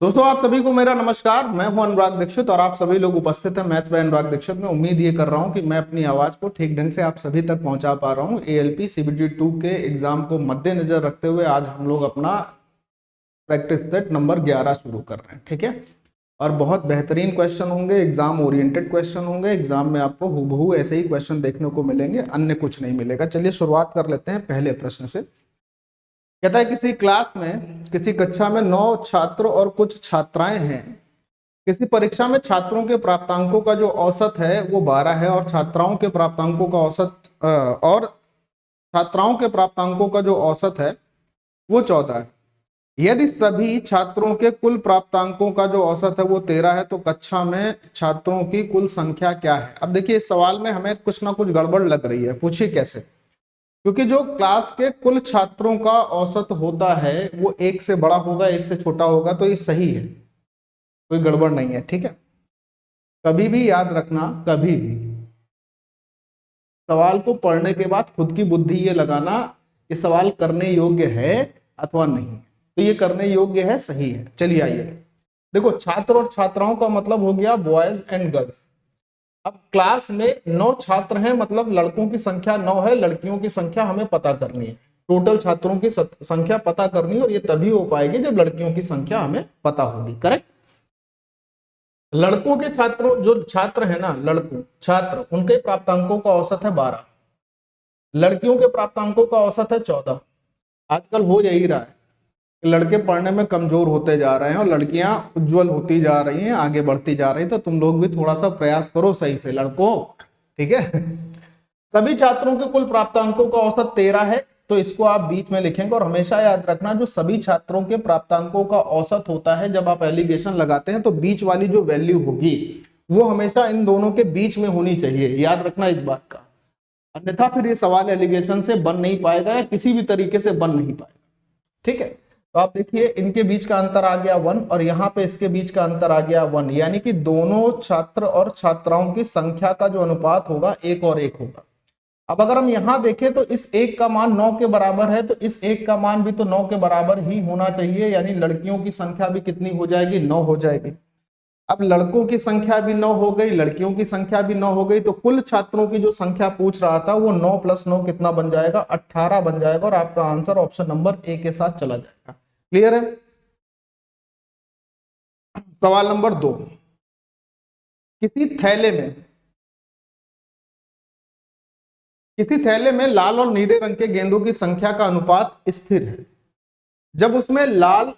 दोस्तों आप सभी को मेरा नमस्कार। मैं हूं अनुराग दीक्षित और आप सभी लोग उपस्थित हैं मैथ्स बाय अनुराग दीक्षित में। उम्मीद ये कर रहा हूं कि मैं अपनी आवाज को ठीक ढंग से आप सभी तक पहुंचा पा रहा हूं। एएलपी सीबीटी 2 के एग्जाम को मद्देनजर रखते हुए आज हम लोग अपना प्रैक्टिस सेट नंबर 11 शुरू कर रहे हैं, ठीक है। और बहुत बेहतरीन क्वेश्चन होंगे, एग्जाम ओरिएंटेड क्वेश्चन होंगे। एग्जाम में आपको हूबहू ऐसे ही क्वेश्चन देखने को मिलेंगे, अन्य कुछ नहीं मिलेगा। चलिए शुरुआत कर लेते हैं पहले प्रश्न से। कहता है किसी क्लास में, किसी कक्षा में 9 छात्र और कुछ छात्राएं हैं। किसी परीक्षा में छात्रों के प्राप्तांकों का जो औसत है वो 12 है और छात्राओं के प्राप्तांकों का औसत है वो 14 है। यदि सभी छात्रों के कुल प्राप्तांकों का जो औसत है वो 13 है तो कक्षा में छात्रों की कुल संख्या क्या है। अब देखिए इस सवाल में हमें कुछ ना कुछ गड़बड़ लग रही है। पूछिए कैसे? क्योंकि जो क्लास के कुल छात्रों का औसत होता है वो 1 से बड़ा होगा, 1 से छोटा होगा, तो ये सही है, कोई गड़बड़ नहीं है, ठीक है। कभी भी याद रखना, कभी भी सवाल को पढ़ने के बाद खुद की बुद्धि ये लगाना कि सवाल करने योग्य है अथवा नहीं। तो ये करने योग्य है, सही है। चलिए आइए देखो, छात्र और छात्राओं का मतलब हो गया बॉयज एंड गर्ल्स। अब क्लास में 9 छात्र हैं, मतलब लड़कों की संख्या 9 है, लड़कियों की संख्या हमें पता करनी है। टोटल छात्रों की संख्या पता करनी है और ये तभी हो पाएगी जब लड़कियों की संख्या हमें पता होगी, करेक्ट। लड़कों के छात्रों, जो छात्र है ना, लड़कों छात्र, उनके प्राप्तांकों का औसत है 12, लड़कियों के प्राप्तांकों का औसत है 14। आजकल हो यही रहा है, लड़के पढ़ने में कमजोर होते जा रहे हैं और लड़कियां उज्जवल होती जा रही हैं, आगे बढ़ती जा रही हैं। तो तुम लोग भी थोड़ा सा प्रयास करो सही से लड़कों, ठीक है। सभी छात्रों के कुल प्राप्तांकों का औसत 13 है, तो इसको आप बीच में लिखेंगे। और हमेशा याद रखना, जो सभी छात्रों के प्राप्तांकों का औसत होता है, जब आप एलिगेशन लगाते हैं तो बीच वाली जो वैल्यू होगी वो हमेशा इन दोनों के बीच में होनी चाहिए, याद रखना इस बात का। अन्यथा फिर ये सवाल एलिगेशन से बन नहीं पाएगा या किसी भी तरीके से बन नहीं पाएगा, ठीक है। तो आप देखिए इनके बीच का अंतर आ गया 1 और यहाँ पे इसके बीच का अंतर आ गया 1, यानी कि दोनों छात्र और छात्राओं की संख्या का जो अनुपात होगा 1 और 1 होगा। अब अगर हम यहां देखें तो इस 1 का मान 9 के बराबर है, तो इस 1 का मान भी तो 9 के बराबर ही होना चाहिए, यानी लड़कियों की संख्या भी कितनी हो जाएगी? 9 हो जाएगी। अब लड़कों की संख्या भी 9 हो गई, लड़कियों की संख्या भी 9 हो गई, तो कुल छात्रों की जो संख्या पूछ रहा था वो 9 + 9 कितना बन जाएगा? 18 बन जाएगा और आपका आंसर ऑप्शन नंबर ए के साथ चला जाएगा। क्लियर है? सवाल नंबर 2। किसी थैले में लाल और नीले रंग के गेंदों की संख्या का अनुपात स्थिर है। जब उसमें लाल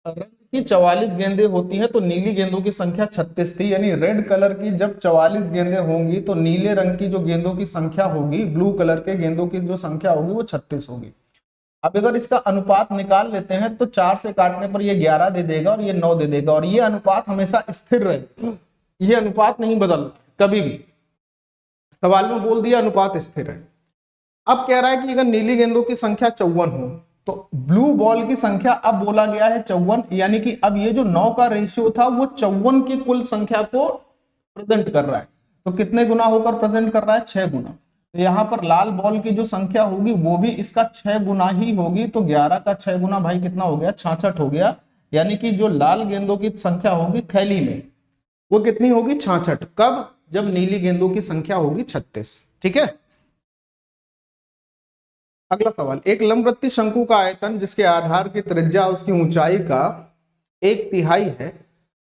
रंग की 44 गेंदें होती हैं तो नीली गेंदों की संख्या 36 थी, यानी रेड कलर की जब 44 गेंदें होंगी तो नीले रंग की जो गेंदों की संख्या होगी, ब्लू कलर के गेंदों की जो संख्या होगी वो 36 होगी। अब अगर इसका अनुपात निकाल लेते हैं तो 4 से काटने पर ये 11 दे देगा और ये 9 दे देगा, और ये अनुपात हमेशा स्थिर रहे, ये अनुपात नहीं बदल कभी भी। सवाल में बोल दिया अनुपात स्थिर है। अब कह रहा है कि अगर नीली गेंदों की संख्या 54 हो तो ब्लू बॉल की संख्या अब बोला गया है 54, यानी कि अब ये जो 9 का रेशियो था वो 54 की कुल संख्या को प्रेजेंट कर रहा है। तो कितने गुना होकर प्रेजेंट कर रहा है? 6 गुना। तो यहाँ पर लाल बॉल की जो संख्या होगी वो भी इसका 6 गुना ही होगी। तो 11 का 6 गुना भाई कितना हो गया? 66 हो गया। यानी कि जो लाल गेंदों की संख्या होगी थैली में वो कितनी होगी? 66। कब? जब नीली गेंदों की संख्या होगी 36, ठीक है। अगला सवाल, एक लंबवृत्तीय शंकु का आयतन जिसके आधार की त्रिज्या उसकी ऊंचाई का 1/3 है,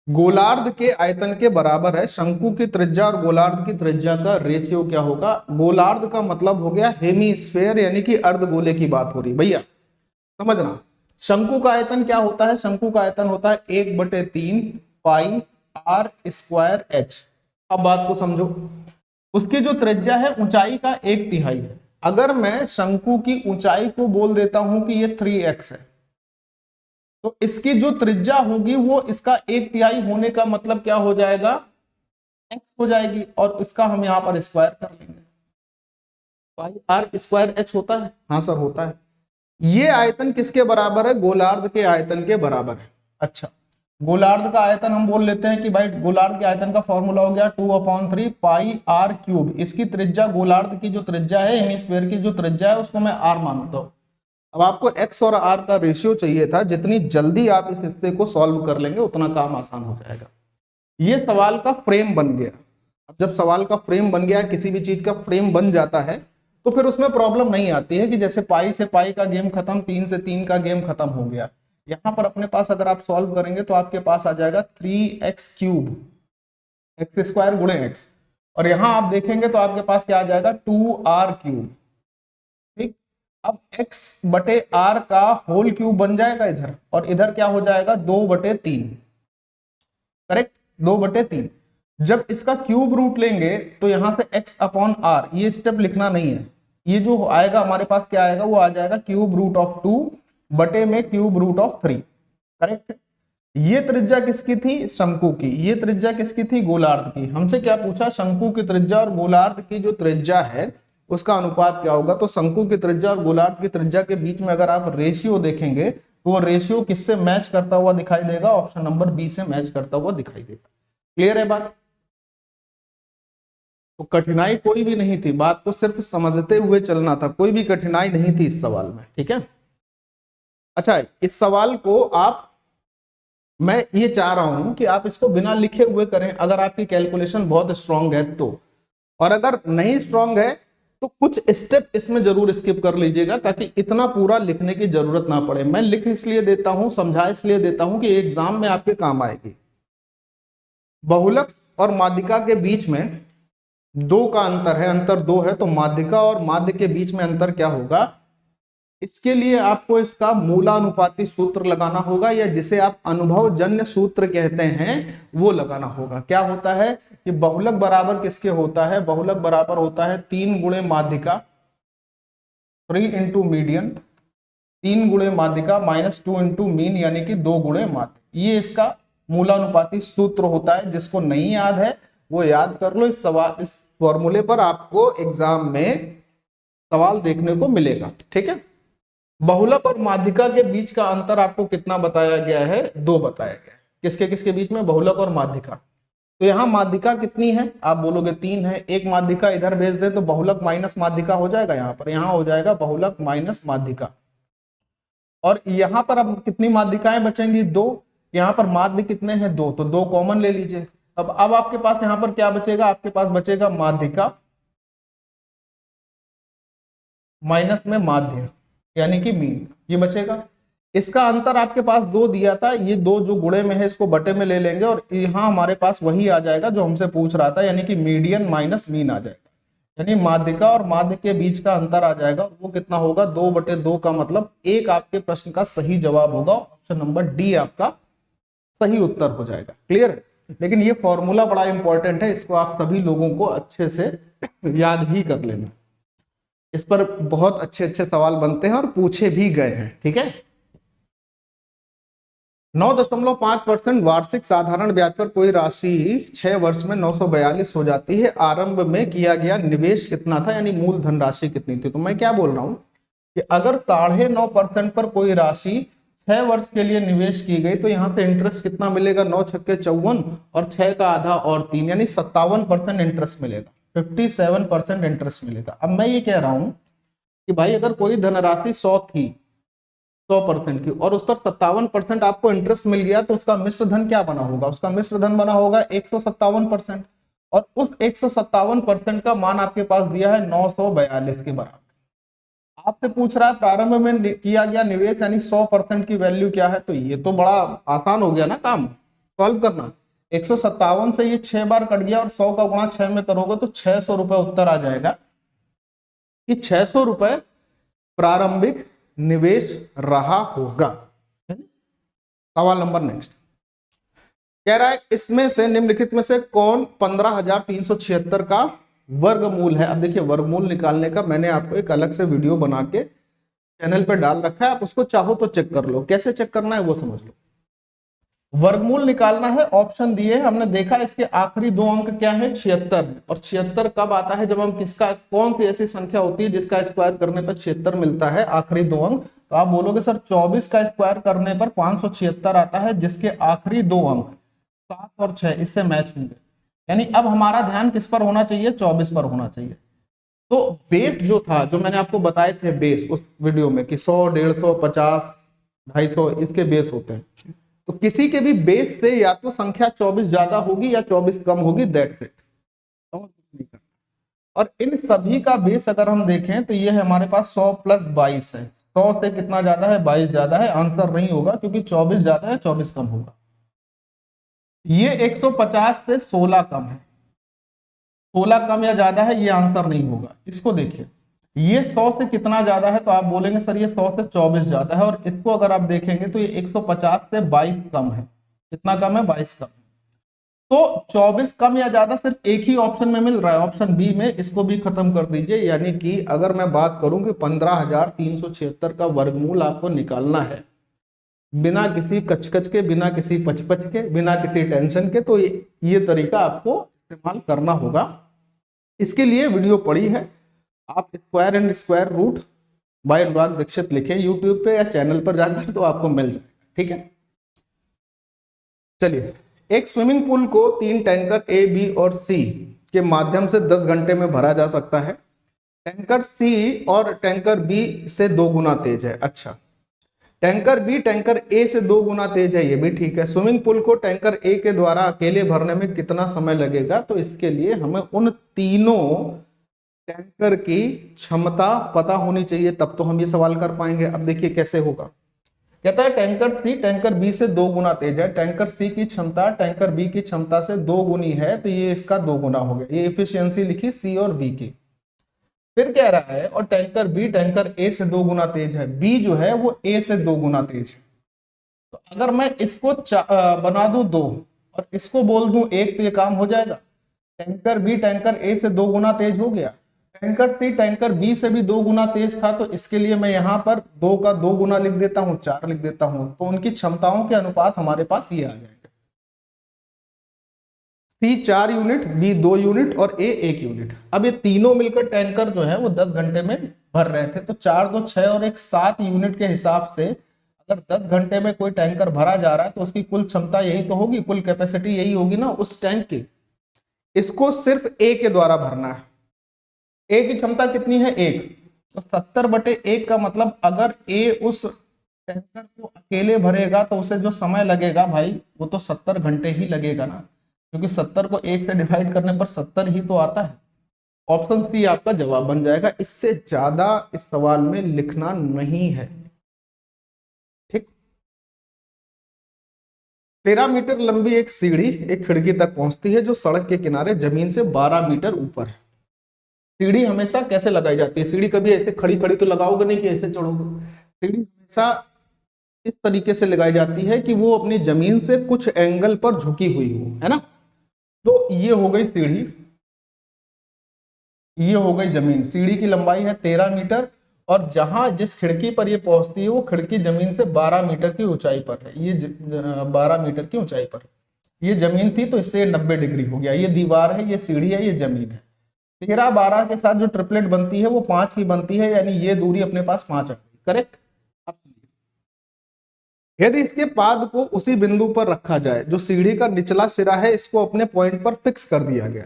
गोलार्ध के आयतन के बराबर है। शंकु की त्रिज्या और गोलार्ध की त्रिज्या का रेशियो क्या होगा? गोलार्ध का मतलब हो गया हेमीस्फेयर, यानी कि अर्धगोले की बात हो रही भैया, समझना। शंकु का आयतन क्या होता है? शंकु का आयतन होता है 1/3 पाई r² h। अब बात को समझो, उसकी जो त्रिज्या है ऊंचाई का 1/3 है। अगर मैं शंकु की ऊंचाई को बोल देता हूं कि ये 3x है, तो इसकी जो त्रिज्या होगी वो इसका 1/3 होने का मतलब क्या हो जाएगा? x हो जाएगी, और इसका हम यहां पर स्क्वायर कर लेंगे। पाई r² h होता है? हाँ सर होता है। ये आयतन किसके बराबर है? गोलार्ध के आयतन के बराबर है। अच्छा, गोलार्ध का आयतन हम बोल लेते हैं कि भाई गोलार्ध के आयतन का फॉर्मूला हो गया 2/3 पाई r³। इसकी त्रिज्या, गोलार्ध की जो त्रिज्या है, हेमिस्फीयर की जो त्रिज्या है, उसको मैं r मानता हूं। अब आपको x और r का रेशियो चाहिए था, जितनी जल्दी आप इस हिस्से को सॉल्व कर लेंगे उतना काम आसान हो जाएगा। ये सवाल का फ्रेम बन गया। अब जब सवाल का फ्रेम बन गया, किसी भी चीज का फ्रेम बन जाता है तो फिर उसमें प्रॉब्लम नहीं आती है कि जैसे पाई से पाई का गेम खत्म, 3 से 3 का गेम खत्म हो गया। यहां पर अपने पास अगर आप सॉल्व करेंगे तो आपके पास आ जाएगा 3x³ x² गुणे x, और यहां आप देखेंगे तो आपके पास क्या आ जाएगा 2r³। ठीक, अब x बटे r का होल क्यूब बन जाएगा इधर, और इधर क्या हो जाएगा 2/3। करेक्ट, 2/3। जब इसका क्यूब रूट लेंगे तो यहां से x/r, ये स्टेप लिखना नहीं है, ये जो आएगा हमारे पास क्या आएगा, वो आ जाएगा क्यूब रूट ऑफ 2 बटे में क्यूब रूट ऑफ 3। करेक्ट। ये त्रिज्या किसकी थी, शंकु की। ये त्रिज्या किसकी थी, गोलार्ध की। हमसे क्या पूछा, शंकु की त्रिज्या और गोलार्ध की जो त्रिज्या है उसका अनुपात क्या होगा। तो शंकु की त्रिज्या और गोलार्ध की त्रिज्या के बीच में अगर आप रेशियो देखेंगे तो वो रेशियो किससे मैच करता हुआ दिखाई देगा, ऑप्शन नंबर बी से मैच करता हुआ दिखाई देगा। क्लियर है बात। तो कठिनाई कोई भी नहीं थी, बात को सिर्फ समझते हुए चलना था, कोई भी कठिनाई नहीं थी इस सवाल में। ठीक है। अच्छा, इस सवाल को आप, मैं ये चाह रहा हूं कि आप इसको बिना लिखे हुए करें, अगर आपकी कैलकुलेशन बहुत स्ट्रांग है तो, और अगर नहीं स्ट्रांग है तो कुछ स्टेप इसमें जरूर स्किप कर लीजिएगा, ताकि इतना पूरा लिखने की जरूरत ना पड़े। मैं लिख इसलिए देता हूं, समझा इसलिए देता हूं कि एग्जाम में आपके काम आएगी। बहुलक और माध्यिका के बीच में 2 का अंतर है, अंतर 2 है, तो माध्यिका और माध्य के बीच में अंतर क्या होगा, इसके लिए आपको इसका मूलानुपाती सूत्र लगाना होगा, या जिसे आप अनुभवजन्य सूत्र कहते हैं वो लगाना होगा। क्या होता है कि बहुलक बराबर किसके होता है, बहुलक बराबर होता है 3 गुणे माध्यिका, 3 इंटू मीडियन, 3 गुणे माध्यिका माइनस 2 इंटू मीन, यानी कि 2 गुणे माध्य। ये इसका मूलानुपाती सूत्र होता है। जिसको नहीं याद है वो याद कर लो। इस सवाल, इस फॉर्मूले पर आपको एग्जाम में सवाल देखने को मिलेगा। ठीक है। बहुलक और माध्यिका के बीच का अंतर आपको कितना बताया गया है, 2 बताया गया है। किसके किसके बीच में, बहुलक और माध्यिका। तो यहाँ माध्यिका कितनी है, आप बोलोगे 3 है। एक माध्यिका इधर भेज दे तो बहुलक माइनस माध्यिका हो जाएगा, यहाँ पर, यहाँ हो जाएगा बहुलक माइनस माध्यिका। और यहाँ पर अब कितनी माध्यिकाएं बचेंगी, 2। यहाँ पर माध्य कितने हैं, 2, तो 2 कॉमन ले लीजिए। अब आपके पास यहाँ पर क्या बचेगा, आपके पास बचेगा माध्यिका माइनस में माध्य, यानी कि मीन, ये बचेगा। इसका अंतर आपके पास 2 दिया था, ये 2 जो गुणे में है इसको बटे में ले लेंगे, और यहाँ हमारे पास वही आ जाएगा जो हमसे पूछ रहा था, यानी कि मीडियन माइनस मीन आ जाएगा। यानी माध्यिका और माध्य के बीच का अंतर आ जाएगा, वो कितना होगा, 2/2 का मतलब 1 आपके प्रश्न का सही जवाब होगा। ऑप्शन नंबर डी आपका सही उत्तर हो जाएगा। क्लियर है। लेकिन ये फॉर्मूला बड़ा इंपॉर्टेंट है, इसको आप सभी लोगों को अच्छे से याद ही कर लेना। इस पर बहुत अच्छे अच्छे सवाल बनते हैं और पूछे भी गए हैं। ठीक है। 9.5% वार्षिक साधारण ब्याज पर कोई राशि 6 वर्ष में 942 हो जाती है। आरंभ में किया गया निवेश कितना था, यानी मूल धनराशि कितनी थी। तो मैं क्या बोल रहा हूं कि अगर 9.5% पर कोई राशि 6 वर्ष के लिए निवेश की गई तो यहां से इंटरेस्ट कितना मिलेगा, 9 छक्के 54 और 6 का आधा और 3, यानी 57% इंटरेस्ट मिलेगा, 57% इंटरेस्ट मिलेगा। अब मैं ये कह रहा हूं कि भाई अगर कोई धनराशि 100 थी, 100% की, और उस पर 57% आपको इंटरेस्ट मिल गया, तो उसका मिश्र धन क्या बना होगा, उसका मिश्र धन बना होगा 157%, और उस 157% का मान आपके पास दिया है 942 के बराबर। आपसे पूछ रहा है प्रारंभ में किया गया निवेश यानी 100% की वैल्यू क्या है। तो ये तो बड़ा आसान हो गया ना काम सॉल्व करना। 157 से ये 6 बार कट गया, और 100 का गुणा 6 में करोगे तो 600 रुपए उत्तर आ जाएगा कि 600 रुपए प्रारंभिक निवेश रहा होगा। सवाल नंबर नेक्स्ट कह रहा है इसमें से निम्नलिखित में से कौन 15,376 का वर्गमूल है। अब देखिए वर्गमूल निकालने का मैंने आपको एक अलग से वीडियो बना के चैनल पे डाल रखा है, आप उसको चाहो तो चेक कर लो। कैसे चेक करना है वो समझ लो। वर्गमूल निकालना है, ऑप्शन दिए हैं, हमने देखा इसके आखिरी 2 अंक क्या है, 76 है। और 76 कब आता है, जब हम किसका, कौन सी ऐसी संख्या होती है जिसका स्क्वायर करने पर 76 मिलता है, आखिरी 2 अंक। तो आप बोलोगे सर 24 का स्क्वायर करने पर 576 आता है, जिसके आखिरी 2 अंक 7 और 6 इससे मैच होंगे। यानी अब हमारा ध्यान किस पर होना चाहिए, 24 पर होना चाहिए। तो बेस जो था, जो मैंने आपको बताए थे बेस उस वीडियो में कि 100, 150, 50, 250 इसके बेस होते हैं। तो किसी के भी बेस से या तो संख्या 24 ज्यादा होगी या 24 कम होगी, दैट्स इट, और कुछ नहीं करना। और इन सभी का बेस अगर हम देखें तो ये है हमारे पास 100 प्लस 22 है। 100 से कितना ज्यादा है? 22 ज्यादा है। आंसर नहीं होगा क्योंकि 24 ज्यादा है, 24 कम होगा। ये 150 से 16 कम है। 16 कम या ज्यादा है, ये आंसर नहीं होगा। इसको देखिए, ये 100 से कितना ज्यादा है? तो आप बोलेंगे सर ये 100 से 24 ज्यादा है। और इसको अगर आप देखेंगे तो ये 150 से 22 कम है। कितना कम है? 22 कम। तो 24 कम या ज्यादा सिर्फ एक ही ऑप्शन में मिल रहा है, ऑप्शन बी में। इसको भी खत्म कर दीजिए। यानी कि अगर मैं बात करूं कि 15,376 का वर्गमूल आपको निकालना है बिना किसी कचकच के, बिना किसी पचपच के, बिना किसी टेंशन के, तो ये तरीका आपको इस्तेमाल करना होगा। इसके लिए वीडियो पड़ी है, आप square and square root by Anurag Dikshit लिखें यूट्यूब पे या चैनल पर जाकर, तो आपको मिल जाएगा। ठीक है, चलिए। एक स्विमिंग पूल को 3 टैंकर ए, बी और सी के माध्यम से 10 घंटे में भरा जा सकता है। टैंकर सी और टैंकर बी से 2 गुना तेज है। अच्छा, टैंकर बी टैंकर ए से 2 गुना तेज है, ये भी ठीक है। स्विमिंग पूल को टैंकर ए के द्वारा अकेले भरने में कितना समय लगेगा? तो इसके लिए हमें उन तीनों टैंकर की क्षमता पता होनी चाहिए, तब तो हम ये सवाल कर पाएंगे। अब देखिए कैसे होगा। कहता है टैंकर सी टैंकर बी से 2 गुना तेज है। टैंकर सी की क्षमता टैंकर बी की क्षमता से 2 गुनी है, तो ये इसका 2 गुना हो गया। ये एफिशिएंसी लिखी सी और बी की। फिर कह रहा है और टैंकर बी टैंकर ए से 2 गुना तेज है। बी जो है वो ए से 2 गुना तेज है। तो अगर मैं इसको बना दूं 2 और इसको बोल दूं 1, तो ये काम हो जाएगा। टैंकर बी टैंकर ए से 2 गुना तेज हो गया। टैंकर सी टैंकर बी से भी 2 गुना तेज था, तो इसके लिए मैं यहां पर 2 का 2 गुना लिख देता हूं, 4 लिख देता हूं। तो उनकी क्षमताओं के अनुपात हमारे पास ये आ जाएगा, सी 4 यूनिट, बी 2 यूनिट और ए 1 यूनिट। अब ये तीनों मिलकर टैंकर जो है वो 10 घंटे में भर रहे थे। तो 4, 2, 6 और 1 7 यूनिट के हिसाब से अगर 10 घंटे में कोई टैंकर भरा जा रहा है तो उसकी कुल क्षमता यही तो होगी, कुल कैपेसिटी यही होगी ना उस टैंक की। इसको सिर्फ ए के द्वारा भरना है। ए की क्षमता कितनी है? 1। तो 70/1 का मतलब अगर ए उस टैंकर को अकेले भरेगा तो उसे जो समय लगेगा भाई वो तो 70 घंटे ही लगेगा ना, क्योंकि 70 को 1 से डिवाइड करने पर 70 ही तो आता है। ऑप्शन सी आपका जवाब बन जाएगा। इससे ज्यादा इस सवाल में लिखना नहीं है। ठीक। 13 मीटर लंबी एक सीढ़ी एक खिड़की तक पहुंचती है जो सड़क के किनारे जमीन से 12 मीटर ऊपर है। सीढ़ी हमेशा कैसे लगाई जाती है? सीढ़ी कभी ऐसे खड़ी खड़ी तो लगाओगे नहीं कि ऐसे चढ़ोगे। सीढ़ी हमेशा इस तरीके से लगाई जाती है कि वो अपनी जमीन से कुछ एंगल पर झुकी हुई हो, है ना। तो ये हो गई सीढ़ी, ये हो गई जमीन। सीढ़ी की लंबाई है 13 मीटर और जहां जिस खिड़की पर ये पहुंचती है वो खिड़की जमीन से 12 मीटर की ऊंचाई पर है। ये 12 मीटर की ऊंचाई पर है। ये जमीन थी तो इससे 90 डिग्री हो गया। ये दीवार है, ये सीढ़ी है, ये जमीन है। 13, 12 के साथ जो ट्रिपलेट बनती है वो 5 की बनती है, यानी ये दूरी अपने पास 5 आ गई। करेक्ट। यदि इसके पाद को उसी बिंदु पर रखा जाए जो सीढ़ी का निचला सिरा है, इसको अपने पॉइंट पर फिक्स कर दिया गया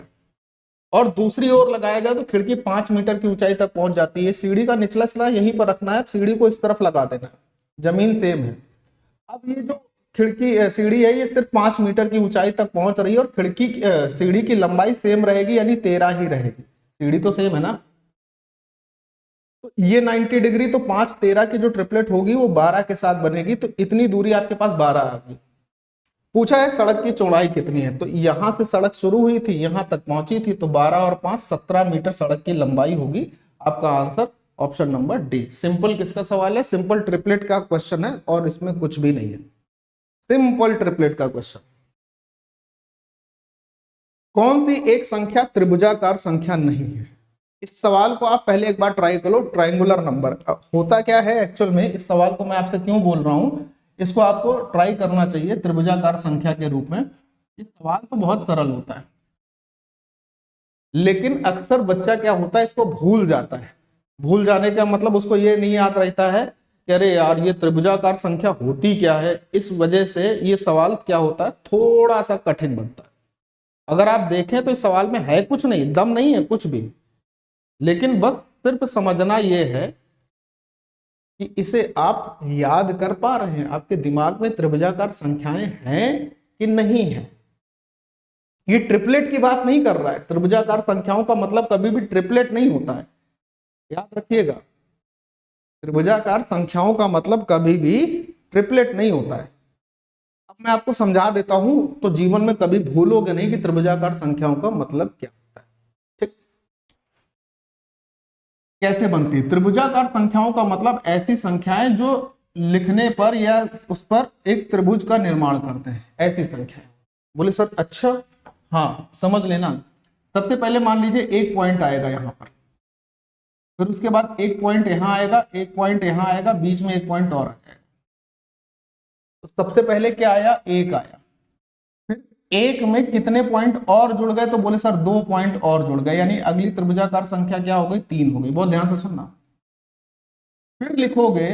और दूसरी ओर लगाया जाए तो खिड़की 5 मीटर की ऊंचाई तक पहुंच जाती है। सीढ़ी का निचला सिरा यहीं पर रखना है, सीढ़ी को इस तरफ लगा देना है, जमीन सेम है। अब ये जो खिड़की सीढ़ी है ये सिर्फ 5 मीटर की ऊंचाई तक पहुंच रही है और खिड़की सीढ़ी की लंबाई सेम रहेगी, यानी 13 ही रहेगी। सीढ़ी तो सेम है ना, तो ये 90 डिग्री, तो 5, 13 की जो ट्रिपलेट होगी वो 12 के साथ बनेगी। तो इतनी दूरी आपके पास 12 आ गई। पूछा है सड़क की चौड़ाई कितनी है, तो यहां से सड़क शुरू हुई थी यहां तक पहुंची थी, तो 12 और 5 17 मीटर सड़क की लंबाई होगी। आपका answer option number D. Simple किसका सवाल है? सिंपल ट्रिपलेट का क्वेश्चन है और इसमें कुछ भी नहीं है। सिंपल ट्रिपलेट का क्वेश्चन। कौन सी एक संख्या त्रिभुजाकार संख्या नहीं है? इस सवाल को आप पहले एक बार ट्राई करो। ट्रायंगुलर नंबर होता क्या है एक्चुअल में, इस सवाल को मैं आपसे क्यों बोल रहा हूं, इसको आपको ट्राई करना चाहिए त्रिभुजाकार संख्या के रूप में। इस सवाल तो बहुत सरल होता है, लेकिन अक्सर बच्चा क्या होता है इसको भूल जाता है। भूल जाने का मतलब उसको ये नहीं याद रहता है कि अरे यार ये त्रिभुजाकार संख्या होती क्या है। इस वजह से ये सवाल क्या होता है, थोड़ा सा कठिन बनता है। अगर आप देखें तो इस सवाल में है कुछ नहीं, दम नहीं है कुछ भी, लेकिन बस सिर्फ समझना यह है कि इसे आप याद कर पा रहे हैं, आपके दिमाग में त्रिभुजाकार संख्याएं हैं कि नहीं है। ये ट्रिपलेट की बात नहीं कर रहा है, त्रिभुजाकार संख्याओं का मतलब कभी भी ट्रिपलेट नहीं होता है, याद रखिएगा। त्रिभुजाकार संख्याओं का मतलब कभी भी ट्रिपलेट नहीं होता है। अब मैं आपको समझा देता हूं तो जीवन में कभी भूलोगे नहीं कि त्रिभुजाकार संख्याओं का मतलब क्या होता है। ठीक, कैसे बनती है त्रिभुजाकार संख्याओं का मतलब? ऐसी संख्याएं जो लिखने पर या उस पर एक त्रिभुज का निर्माण करते हैं, ऐसी संख्याएं। बोले सर अच्छा, हाँ समझ लेना। सबसे पहले मान लीजिए एक पॉइंट आएगा यहां पर, फिर उसके बाद एक पॉइंट यहां आएगा, एक पॉइंट यहां आएगा, बीच में एक पॉइंट और आ जाएगा। तो सबसे पहले क्या आया? एक आया। फिर एक में कितने पॉइंट और जुड़ गए? तो बोले सर 2 पॉइंट और जुड़ गए, यानी अगली त्रिभुजाकार संख्या क्या हो गई? 3 हो गई। बहुत ध्यान से सुनना। फिर लिखोगे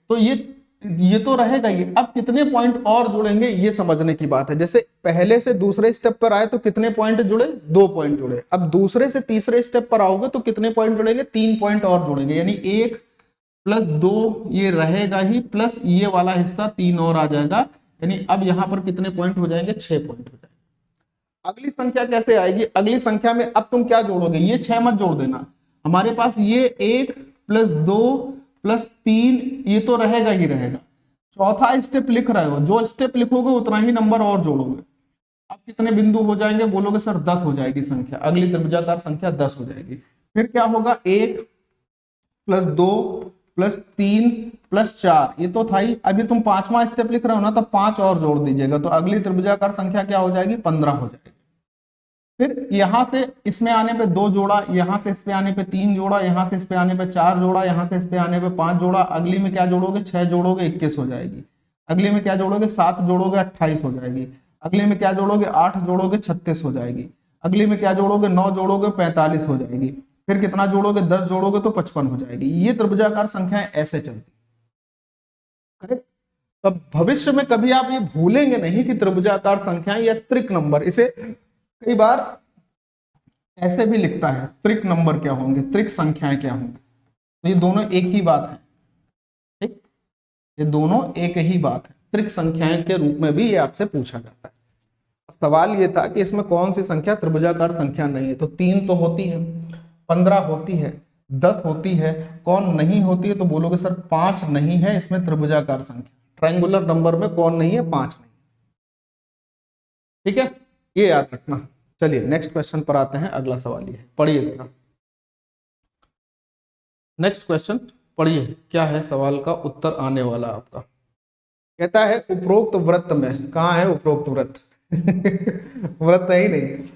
तो ये तो रहेगा ही। अब कितने पॉइंट और जुड़ेंगे ये समझने की बात है। जैसे पहले से दूसरे स्टेप पर आए तो कितने पॉइंट जुड़े? 2 पॉइंट जुड़े। अब दूसरे से तीसरे स्टेप पर आओगे तो कितने पॉइंट जुड़ेंगे? 3 पॉइंट और जुड़ेंगे, यानी 1 + 2 ये रहेगा ही, प्लस ये वाला हिस्सा 3 और आ जाएगा, यानी अब यहां पर कितने पॉइंट हो जाएंगे? 6 पॉइंट हो जाएंगे। अगली संख्या कैसे आएगी? अगली संख्या में अब तुम क्या जोड़ोगे? ये 6 मत जोड़ देना, हमारे पास ये 1 + 2 + 3 ये तो रहेगा ही रहेगा। चौथा स्टेप लिख रहे हो, जो स्टेप लिखोगे उतना ही नंबर और जोड़ोगे। अब कितने बिंदु हो जाएंगे? बोलोगे सर 10 हो जाएगी संख्या, अगली त्रिभुजाकार संख्या 10 हो जाएगी। फिर क्या होगा? 1 + 2 + 3 + 4 ये तो था ही। अभी तुम 5वां स्टेप लिख रहे हो ना, तो 5 और जोड़ दीजिएगा, तो अगली त्रिभुजाकार संख्या क्या हो जाएगी? 15 हो जाएगी। फिर यहां से इसमें आने पे 2 जोड़ा, यहां से इस पे आने पे 3 जोड़ा, यहां से इस पे आने पे 4 जोड़ा, यहां से इस पे आने पे 5 जोड़ा। अगली में क्या जोड़ोगे? 6 जोड़ोगे 21 हो जाएगी। अगली में क्या जोड़ोगे? 7 जोड़ोगे 28 हो जाएगी। अगली में क्या जोड़ोगे? 8 जोड़ोगे 36 हो जाएगी। अगली में क्या जोड़ोगे? 9 जोड़ोगे 45 हो जाएगी। फिर कितना जोड़ोगे? 10 जोड़ोगे तो 55 हो जाएगी। ये त्रिभुजाकार संख्याएं ऐसे चलती। करेक्ट? तो भविष्य में कभी आप ये भूलेंगे नहीं कि त्रिभुजाकार संख्याएं या त्रिक नंबर, इसे कई बार ऐसे भी लिखता है, त्रिक नंबर क्या होंगे, त्रिक संख्याएं क्या होंगी। तो ये दोनों एक ही बात है। ठीक, ये दोनों एक ही बात है। त्रिक संख्याएं के रूप में भी ये आपसे पूछा जाता है। सवाल ये था कि इसमें कौन सी संख्या त्रिभुजाकार संख्या नहीं है? तो 3 तो होती है, 15 होती है, 10 होती है, कौन नहीं होती है? तो बोलोगे सर 5 नहीं है इसमें त्रिभुजाकार संख्या। ट्रायंगुलर नंबर में कौन नहीं है? 5 नहीं। ठीक है, ये याद रखना। चलिए नेक्स्ट क्वेश्चन पर आते हैं। अगला सवाल ये है, पढ़िए जरा। नेक्स्ट क्वेश्चन पढ़िए, क्या है सवाल का उत्तर आने वाला आपका। कहता है उपरोक्त वृत्त में, कहाँ है उपरोक्त वृत्त? वृत्त है ही नहीं।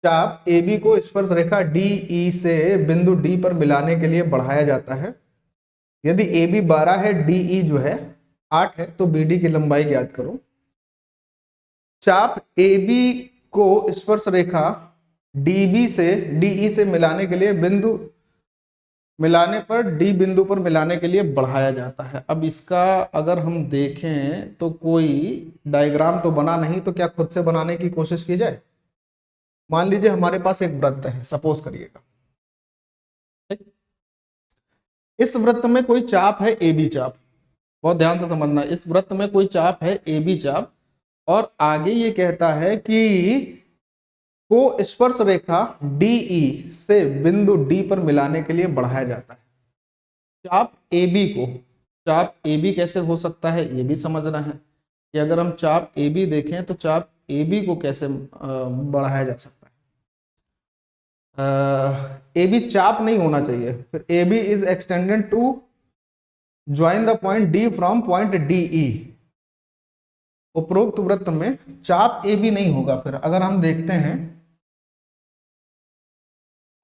चाप AB को स्पर्श रेखा DE से बिंदु D पर मिलाने के लिए बढ़ाया जाता है। यदि AB 12 है, DE जो है 8 है, तो BD की लंबाई ज्ञात करो। चाप AB को स्पर्श रेखा DE से मिलाने के लिए D बिंदु पर मिलाने के लिए बढ़ाया जाता है। अब इसका अगर हम देखें तो कोई डायग्राम तो बना नहीं, तो क्या खुद से बनाने की कोशिश की जाए। मान लीजिए हमारे पास एक वृत्त है, सपोज करिएगा। इस वृत्त में कोई चाप है AB चाप, बहुत ध्यान से समझना। इस वृत्त में कोई चाप है AB चाप, और आगे ये कहता है कि को स्पर्श रेखा DE से बिंदु D पर मिलाने के लिए बढ़ाया जाता है। चाप AB कैसे हो सकता है ये भी समझना है कि अगर हम चाप AB देखें तो चाप AB को कैसे बढ़ाया जा सकता है। AB चाप नहीं होना चाहिए, फिर AB is extended to join the point D from point DE। उपरोक्त वृत्त में चाप AB नहीं होगा। फिर अगर हम देखते हैं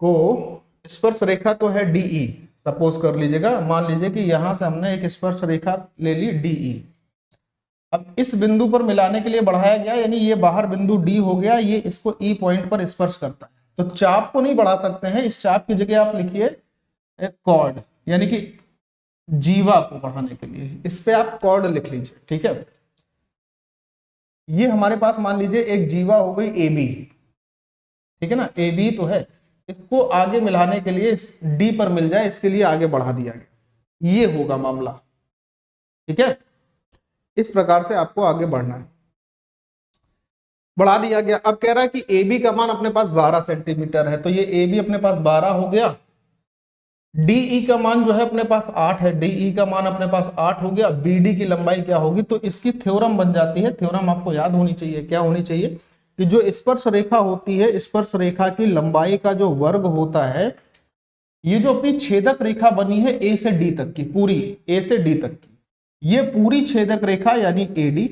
को स्पर्श रेखा तो है DE, सपोज कर लीजिएगा, मान लीजिए कि यहां से हमने एक स्पर्श रेखा ले ली DE। अब इस बिंदु पर मिलाने के लिए बढ़ाया गया, यानी ये बाहर बिंदु D हो गया, ये इसको E पॉइंट पर स्पर्श करता है। तो चाप को नहीं बढ़ा सकते हैं, इस चाप की जगह आप लिखिए एक कॉर्ड, यानी कि जीवा को बढ़ाने के लिए इस पे आप कॉर्ड लिख लीजिए। ठीक है, ये हमारे पास मान लीजिए एक जीवा हो गई AB। ठीक है ना, AB तो है, इसको आगे मिलाने के लिए डी पर मिल जाए, इसके लिए आगे बढ़ा दिया गया, ये होगा मामला। ठीक है, इस प्रकार से आपको आगे बढ़ना है। बढ़ा दिया गया। अब कह रहा है कि ए बी का मान अपने पास 12 सेंटीमीटर है, तो ये ए बी अपने पास 12 हो गया। डीई का मान जो है अपने पास 8 है, डीई का मान अपने पास 8 हो गया। बीडी की लंबाई क्या होगी, तो इसकी थ्योरम बन जाती है। थ्योरम आपको याद होनी चाहिए, क्या होनी चाहिए कि जो स्पर्श रेखा होती है, स्पर्श रेखा की लंबाई का जो वर्ग होता है, ये जो अपनी छेदक रेखा बनी है ए से डी तक की, पूरी ए से डी तक की, ये पूरी छेदक रेखा यानी एडी,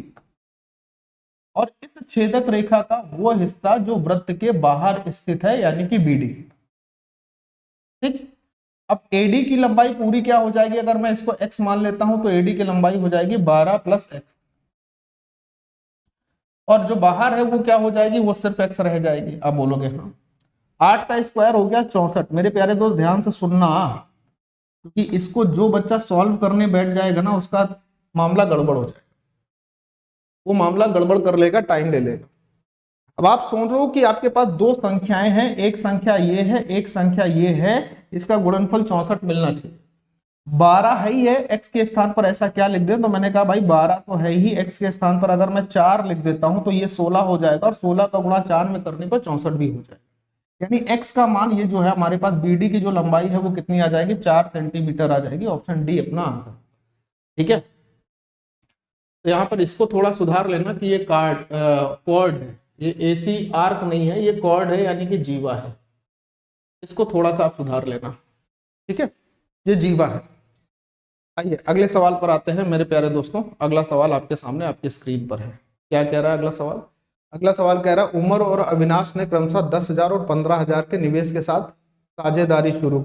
और इस छेदक रेखा का वो हिस्सा जो वृत्त के बाहर स्थित है यानी कि बीडी। ठीक, अब एडी की लंबाई पूरी क्या हो जाएगी, अगर मैं इसको x मान लेता हूं तो एडी की लंबाई हो जाएगी 12 प्लस x, और जो बाहर है वो क्या हो जाएगी, वो सिर्फ x रह जाएगी। अब बोलोगे हाँ 8 का स्क्वायर हो गया 64। मेरे प्यारे दोस्त ध्यान से सुनना, क्योंकि इसको जो बच्चा सॉल्व करने बैठ जाएगा ना, उसका मामला गड़बड़ हो जाएगा, वो मामला गड़बड़ कर लेगा, टाइम ले लेगा। अब आप सोचो कि आपके पास दो संख्याएं हैं, एक संख्या ये है, एक संख्या ये है, इसका गुणनफल 64 मिलना चाहिए। 12 है ही है, x के स्थान पर ऐसा क्या लिख दे, तो मैंने कहा भाई 12 तो है ही, x के स्थान पर अगर मैं 4 लिख देता हूं तो ये 16 हो जाएगा, और 16 का गुणा 4 में करने पर 64 भी हो जाएगा। यानी x का मान ये जो है हमारे पास बीडी की जो लंबाई है वो कितनी आ जाएगी, 4 सेंटीमीटर आ जाएगी। ऑप्शन डी अपना आंसर। ठीक है, तो यहाँ पर इसको थोड़ा सुधार लेना कि ये कॉर्ड है, ये एसी आर्क नहीं है, ये कॉर्ड है यानी कि जीवा है, इसको थोड़ा सा आप सुधार लेना। ठीक है, ये जीवा है। आइए अगले सवाल पर आते हैं मेरे प्यारे दोस्तों। अगला सवाल आपके सामने आपकी स्क्रीन पर है। क्या कह रहा है अगला सवाल? अगला सवाल कह रहा है उमर और अविनाश ने क्रमशः 10,000 और 15,000 के निवेश के साथ साझेदारी शुरू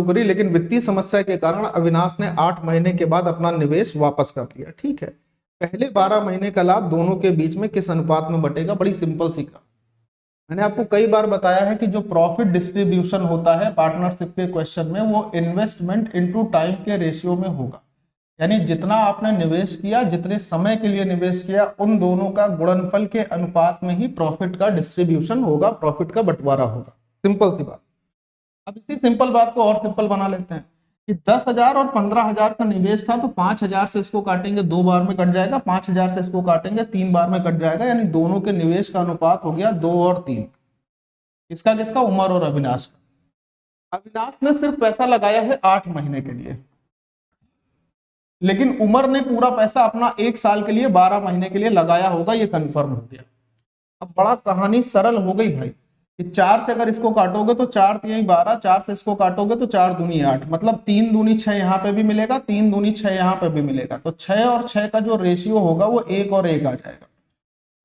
करी। लेकिन वित्तीय समस्या के कारण अविनाश ने 8 महीने के बाद अपना निवेश वापस कर लिया। ठीक है, पहले 12 महीने का लाभ दोनों के बीच में किस अनुपात में बटेगा? बड़ी सिंपल सी का, मैंने आपको कई बार बताया है कि जो प्रॉफिट डिस्ट्रीब्यूशन होता है पार्टनरशिप के क्वेश्चन में, वो इन्वेस्टमेंट इनटू टाइम के रेशियो में होगा। यानी जितना आपने निवेश किया, जितने समय के लिए निवेश किया, उन दोनों का गुणनफल के अनुपात में ही प्रॉफिट का डिस्ट्रीब्यूशन होगा, प्रॉफिट का बंटवारा होगा। सिंपल सी बात। अब इसी सिंपल बात को और सिंपल बना लेते हैं कि 10,000 और 15,000 का निवेश था, तो 5,000 से इसको काटेंगे 2 बार में कट जाएगा, 5,000 से इसको काटेंगे 3 बार में कट जाएगा, यानी दोनों के निवेश का अनुपात हो गया 2 और 3। किसका किसका? उमर और अविनाश का। अविनाश ने सिर्फ पैसा लगाया है 8 महीने के लिए, लेकिन उमर ने पूरा पैसा अपना 1 साल के लिए 12 महीने के लिए लगाया होगा, ये कंफर्म हो गया। अब बड़ा कहानी सरल हो गई भाई कि 4 से अगर इसको काटोगे तो 4 3 12, 4 से इसको काटोगे तो 4 दूनी 8, मतलब 3 दूनी 6 यहाँ पे भी मिलेगा, 3 दूनी 6 यहाँ पे भी मिलेगा, तो 6 और 6 का जो रेशियो होगा वो 1 और 1 आ जाएगा।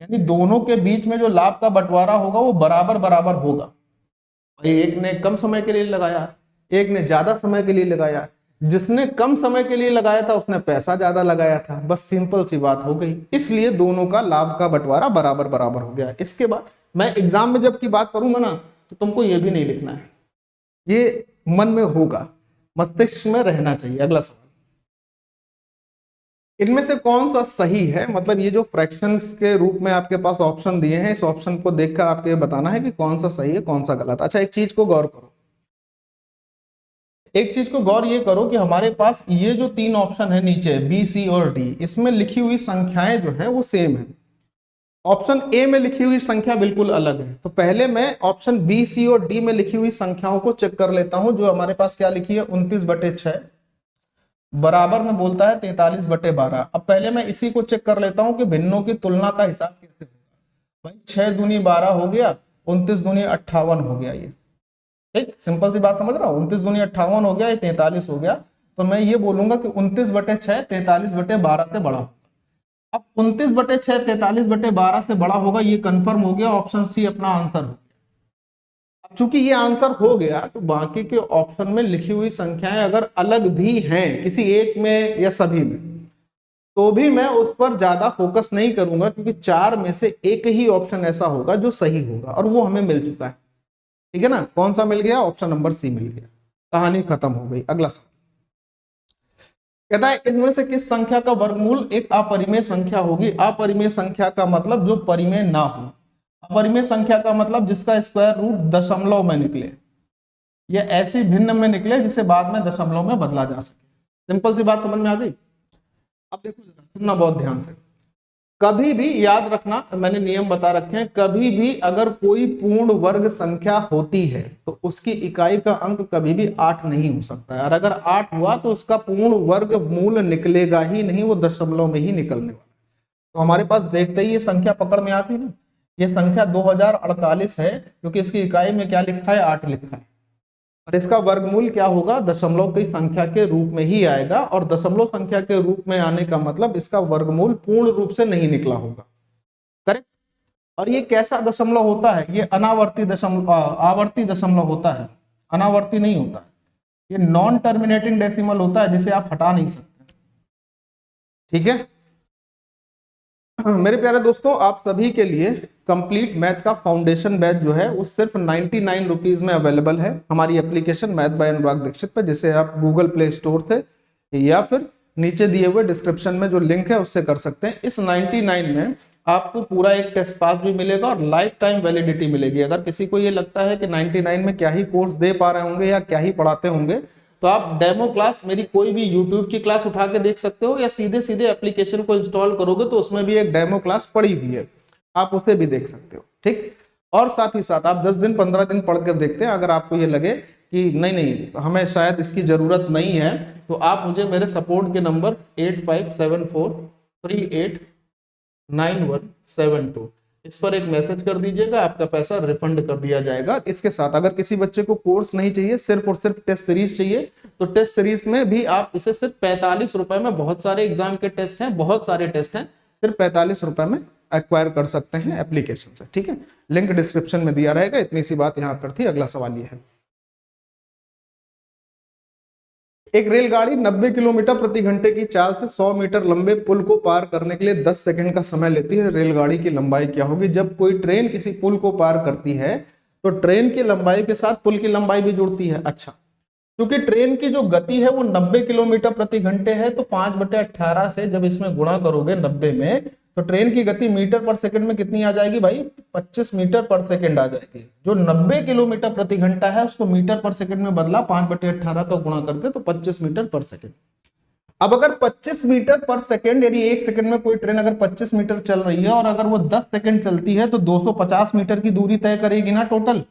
यानी दोनों के बीच में जो लाभ का बंटवारा होगा वो बराबर बराबर होगा। भाई एक ने कम समय के लिए लगाया, एक ने ज्यादा समय के लिए लगाया, जिसने कम समय के लिए लगाया था उसने पैसा ज्यादा लगाया था, बस सिंपल सी बात हो गई। इसलिए दोनों का लाभ का बंटवारा बराबर बराबर हो गया। इसके बाद मैं एग्जाम में जब की बात करूंगा ना, तो तुमको ये भी नहीं लिखना है, ये मन में होगा, मस्तिष्क में रहना चाहिए। अगला सवाल, इनमें से कौन सा सही है? मतलब ये जो फ्रैक्शंस के रूप में आपके पास ऑप्शन दिए हैं, इस ऑप्शन को देखकर आपको ये बताना है कि कौन सा सही है कौन सा गलत। अच्छा, एक चीज को गौर करो, एक चीज को गौर ये करो कि हमारे पास ये जो 3 ऑप्शन है नीचे बी, सी और डी, इसमें लिखी हुई संख्याएं जो है वो सेम है। ऑप्शन ए में लिखी हुई संख्या बिल्कुल अलग है। तो पहले मैं ऑप्शन बी, सी और डी में लिखी हुई संख्याओं को चेक कर लेता हूं। जो हमारे पास क्या लिखी है 29/6 बराबर में बोलता है 43/12। अब पहले मैं इसी को चेक कर लेता हूं कि भिन्नों की तुलना का हिसाब कैसे होगा। भाई 6 दूनी 12 हो गया, 29 दूनी 58 हो गया। ये ठीक सिंपल सी बात समझ रहा हूं, 29 दूनी 58 हो गया, ये 43 हो गया। तो मैं ये बोलूंगा कि 29/6 43/12 से बड़ा। अब 29/6 43/12 से बड़ा होगा, ये कंफर्म हो गया, ऑप्शन सी अपना आंसर हो गया। अब चूंकि ये आंसर हो गया, तो बाकी के ऑप्शन में लिखी हुई संख्याएं अगर अलग भी हैं किसी एक में या सभी में, तो भी मैं उस पर ज्यादा फोकस नहीं करूंगा, क्योंकि 4 में से एक ही ऑप्शन ऐसा होगा जो सही होगा, और वो हमें मिल चुका है। ठीक है ना, कौन सा मिल गया? ऑप्शन नंबर सी मिल गया। कहानी खत्म हो गई। अगला सवाल, कहता है इनमें से किस संख्या का वर्गमूल एक अपरिमेय संख्या होगी। अपरिमेय संख्या का मतलब जो परिमेय ना हो। अपरिमेय संख्या का मतलब जिसका स्क्वायर रूट दशमलव में निकले, या ऐसी भिन्न में निकले जिसे बाद में दशमलव में बदला जा सके। सिंपल सी बात समझ में आ गई। अब देखो जरा, सुनना बहुत ध्यान से। कभी भी याद रखना, मैंने नियम बता रखे हैं, कभी भी अगर कोई पूर्ण वर्ग संख्या होती है तो उसकी इकाई का अंक कभी भी 8 नहीं हो सकता है, और अगर 8 हुआ तो उसका पूर्ण वर्ग मूल निकलेगा ही नहीं, वो दशमलव में ही निकलने वाला। तो हमारे पास देखते ही ये संख्या पकड़ में आती ना, ये संख्या 2048 है, क्योंकि इसकी इकाई में क्या लिखा है, 8 लिखा है, और इसका वर्गमूल क्या होगा, दशमलव की संख्या के रूप में ही आएगा। और दशमलव संख्या के रूप में आने का मतलब इसका वर्गमूल पूर्ण रूप से नहीं निकला होगा। करेक्ट। और ये कैसा दशमलव होता है, ये अनावर्ती दशमलव, आवर्ती दशमलव होता है, अनावर्ती नहीं होता है। ये नॉन टर्मिनेटिंग डेसिमल होता है, जिसे आप हटा नहीं सकते। ठीक है मेरे प्यारे दोस्तों, आप सभी के लिए कंप्लीट मैथ का फाउंडेशन बैच जो है वो सिर्फ 99 रुपीज में अवेलेबल है हमारी application math bye Anurag Dixit पे, जिसे आप गूगल प्ले स्टोर से या फिर नीचे दिए हुए डिस्क्रिप्शन में जो लिंक है उससे कर सकते हैं। इस 99 में आपको पूरा एक टेस्ट पास भी मिलेगा और लाइफ टाइम वैलिडिटी मिलेगी। अगर किसी को ये लगता है कि 99 में क्या ही कोर्स दे पा रहे होंगे या क्या ही पढ़ाते होंगे, तो आप डेमो क्लास मेरी कोई भी यूट्यूब की क्लास उठा के देख सकते हो, या सीधे सीधे एप्लीकेशन को इंस्टॉल करोगे तो उसमें भी एक डेमो क्लास पड़ी हुई है, आप उसे भी देख सकते हो। ठीक। और साथ ही साथ आप 10 दिन 15 दिन पढ़ कर देखते हैं। अगर आपको ये लगे कि नहीं नहीं हमें शायद इसकी जरूरत नहीं है, तो आप मुझे मेरे सपोर्ट के नंबर 8574389172 इस पर एक मैसेज कर दीजिएगा, आपका पैसा रिफंड कर दिया जाएगा। इसके साथ अगर किसी बच्चे को कोर्स नहीं चाहिए, सिर्फ और सिर्फ टेस्ट सीरीज चाहिए, तो टेस्ट सीरीज में भी आप इसे सिर्फ 45 रुपए में, बहुत सारे एग्जाम के टेस्ट हैं, बहुत सारे टेस्ट हैं, सिर्फ 45 रुपए में एक्वायर कर सकते हैं एप्लीकेशन से। ठीक है, लिंक डिस्क्रिप्शन में दिया रहेगा। इतनी सी बात यहाँ पर थी। अगला सवाल ये है, एक रेलगाड़ी 90 किलोमीटर प्रति घंटे की चाल से 100 मीटर लंबे पुल को पार करने के लिए 10 सेकंड का समय लेती है। रेलगाड़ी की लंबाई क्या होगी। जब कोई ट्रेन किसी पुल को पार करती है तो ट्रेन की लंबाई के साथ पुल की लंबाई भी जुड़ती है। अच्छा, क्योंकि ट्रेन की जो गति है वो 90 किलोमीटर प्रति घंटे है, तो 5/18 से जब इसमें गुणा करोगे 90 में, तो ट्रेन की गति मीटर पर सेकंड में कितनी आ जाएगी भाई, 25 मीटर पर सेकंड आ जाएगी। जो 90 किलोमीटर प्रति घंटा है उसको मीटर पर सेकंड में बदला 5/18 का गुणा करके, तो 25 मीटर पर सेकंड। अब अगर 25 मीटर पर सेकंड, यानी एक सेकंड में कोई ट्रेन अगर 25 मीटर चल रही है और अगर वो 10 सेकंड चलती है, तो 250 मीटर की दूरी तय करेगी ना। टोटल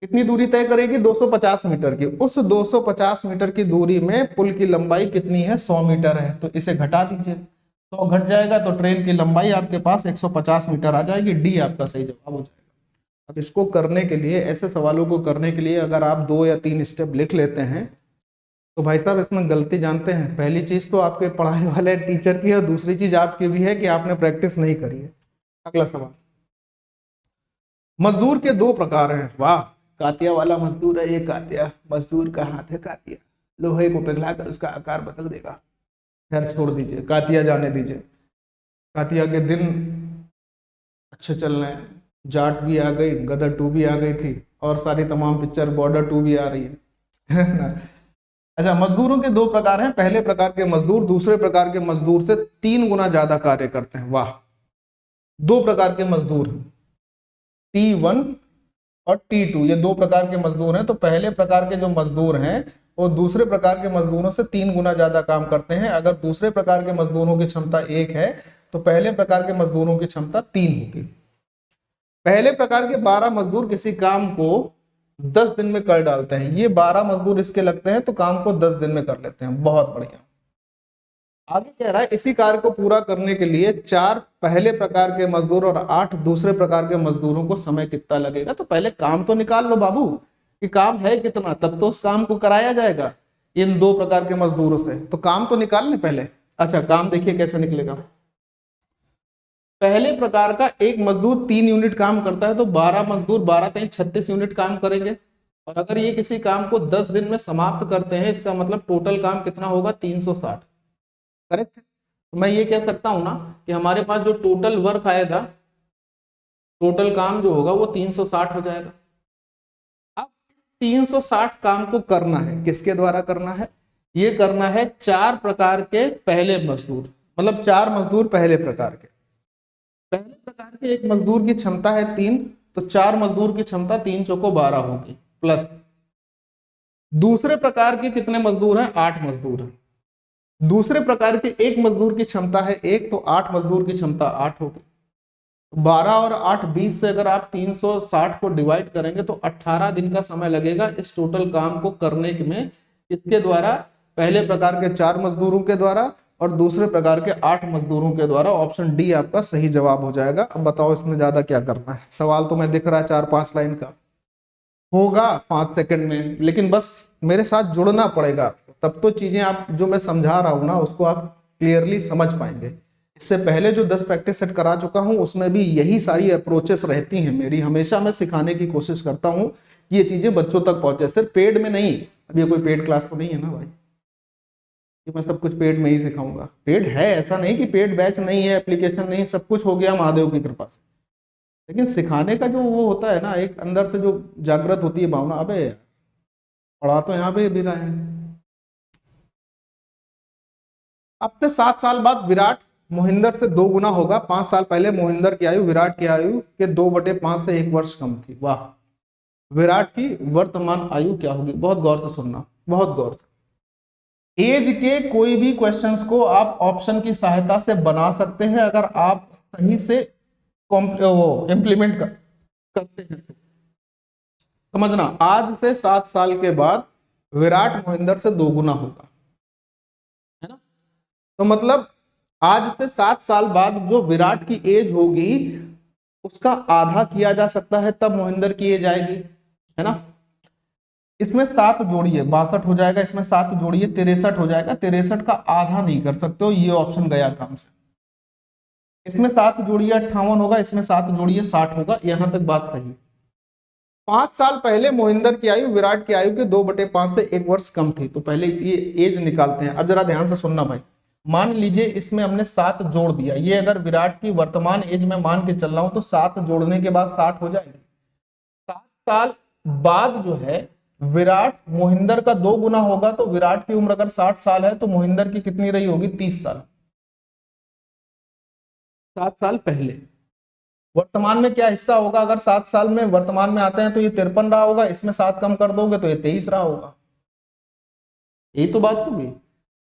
कितनी दूरी तय करेगी, 250 मीटर की। उस 250 मीटर की दूरी में पुल की लंबाई कितनी है, 100 मीटर है, तो इसे घटा दीजिए, 100 घट जाएगा तो ट्रेन की लंबाई आपके पास 150 मीटर आ जाएगी। डी आपका सही जवाब हो जाएगा। अब इसको करने के लिए, ऐसे सवालों को करने के लिए अगर आप 2 या 3 स्टेप लिख लेते हैं, तो भाई साहब इसमें गलती जानते हैं, पहली चीज तो आपके पढ़ाने वाले टीचर की है, दूसरी चीज आपकी भी है कि आपने प्रैक्टिस नहीं करी है। अगला सवाल, मजदूर के 2 प्रकार हैं। वाह, कातिया वाला मजदूर है ये कातिया, मजदूर का हाथ है कातिया, लोहे को पिघलाकर उसका आकार बदल देगा। खैर छोड़ दीजिए, कातिया जाने दीजिए। कातिया के दिन अच्छे चल रहे हैं, जाट भी आ गई, गदर 2 भी आ गई थी, और सारी तमाम पिक्चर, बॉर्डर 2 भी आ रही है ना। अच्छा, मजदूरों के 2 प्रकार हैं। पहले प्रकार के मजदूर दूसरे प्रकार के मजदूर से 3 गुना ज्यादा कार्य करते हैं। वाह, 2 प्रकार के मजदूर हैं, T1 और T2, ये 2 प्रकार के मजदूर हैं। तो पहले प्रकार के जो मजदूर हैं वो दूसरे प्रकार के मजदूरों से 3 गुना ज्यादा काम करते हैं। अगर दूसरे प्रकार के मजदूरों की क्षमता 1 है तो पहले प्रकार के मजदूरों की क्षमता 3 होगी। पहले प्रकार के 12 मजदूर किसी काम को 10 दिन में कर डालते हैं। ये 12 मजदूर इसके लगते हैं तो काम को 10 दिन में कर लेते हैं। बहुत बढ़िया। आगे कह रहा है, इसी कार्य को पूरा करने के लिए 4 पहले प्रकार के मजदूर और 8 दूसरे प्रकार के मजदूरों को समय कितना लगेगा। तो पहले काम तो निकाल लो बाबू कि काम है कितना, तब तो उस काम को कराया जाएगा इन 2 प्रकार के मजदूरों से। तो काम तो निकाल लें पहले। अच्छा, काम देखिए कैसे निकलेगा। पहले प्रकार का एक मजदूर 3 यूनिट काम करता है, तो 12 मजदूर 12 3 36 यूनिट काम करेंगे। और अगर ये किसी काम को 10 दिन में समाप्त करते हैं, इसका मतलब टोटल काम कितना होगा, 360। करेक्ट है। तो मैं ये कह सकता हूं ना कि हमारे पास जो टोटल वर्क आएगा, टोटल काम जो होगा वो 360 हो जाएगा। अब 360 काम को करना है, किसके द्वारा करना है, ये करना है 4 प्रकार के पहले मजदूर, मतलब 4 मजदूर पहले प्रकार के। पहले प्रकार के एक मजदूर की क्षमता है 3, तो 4 मजदूर की क्षमता 3 चौको 12 होगी, प्लस दूसरे प्रकार के कितने मजदूर हैं, 8 मजदूर हैं। दूसरे प्रकार के एक मजदूर की क्षमता है 1, तो 8 मजदूर की क्षमता 8 होगी। 12 और 8 20 से अगर आप 360 को डिवाइड करेंगे तो 18 दिन का समय लगेगा इस टोटल काम को करने में। इसके द्वारा, पहले प्रकार के 4 मजदूरों के द्वारा और दूसरे प्रकार के 8 मजदूरों के द्वारा। ऑप्शन डी आपका सही जवाब हो जाएगा। अब बताओ इसमें ज्यादा क्या करना है। सवाल तो मैं दिख रहा है 4-5 लाइन का होगा 5 सेकंड में, लेकिन बस मेरे साथ जुड़ना पड़ेगा आपको, तब तो चीजें आप जो मैं समझा रहा हूं ना उसको आप क्लियरली समझ पाएंगे। इससे पहले जो 10 प्रैक्टिस सेट करा चुका हूं उसमें भी यही सारी अप्रोचेस रहती हैं मेरी। हमेशा मैं सिखाने की कोशिश करता हूं कि ये चीजें बच्चों तक पहुंचे, सिर्फ पेड में नहीं। अब ये कोई पेड क्लास तो नहीं है ना भाई कि मैं सब कुछ पेड में ही सिखाऊंगा। पेड है, ऐसा नहीं कि पेड बैच नहीं है, एप्लीकेशन नहीं, सब कुछ हो गया महादेव की कृपा से। लेकिन सिखाने का जो वो होता है ना, एक अंदर से जो जागृत होती है भावना, अबे पढ़ा तो यहाँ पे भी रहे हैं। अब से 7 साल बाद विराट मोहिंदर से 2 गुना होगा। 5 साल पहले मोहिंदर की आयु विराट की आयु के 2/5 से 1 वर्ष कम थी। वाह। विराट की वर्तमान आयु क्या होगी? बहुत गौर से सुनना, बहुत गौर से। एज के कोई भी क्वेश्चंस को आप ऑप्शन की सहायता से बना सकते हैं अगर आप सही से वो इम्प्लीमेंट करते हैं तो। समझना, आज से 7 साल के बाद विराट मोहिंदर से 2 गुना होगा, है ना। तो मतलब आज से 7 साल बाद जो विराट की एज होगी उसका आधा किया जा सकता है, तब मोहिंदर की एज आएगी, है ना। इसमें 7 जोड़िए 62 हो जाएगा, इसमें 7 जोड़िए 63 हो जाएगा। 63 का आधा नहीं कर सकते हो, ये ऑप्शन गया काम से। इसमें 7 जोड़िए 58 होगा, इसमें 7 जोड़िए 60 होगा। यहां तक बात सही। 5 साल पहले मोहिंदर की आयु विराट की आयु के 2/5 से 1 वर्ष कम थी। तो पहले ये एज निकालते हैं। अब जरा ध्यान से सुनना भाई। मान लीजिए इसमें हमने 7 जोड़ दिया, ये अगर विराट की वर्तमान एज में मान के चल रहा हूं तो 7 जोड़ने के बाद 60 हो जाएगी। 7 साल बाद जो है विराट मोहिंदर का 2 गुना होगा, तो विराट की उम्र अगर 60 साल है तो मोहिंदर की कितनी रही होगी? 30 साल। 7 साल पहले। वर्तमान में क्या हिस्सा होगा? अगर 7 साल में वर्तमान में आते हैं तो ये 53 रहा होगा, इसमें 7 कम कर दोगे तो ये 23 रहा होगा। यही तो बात होगी।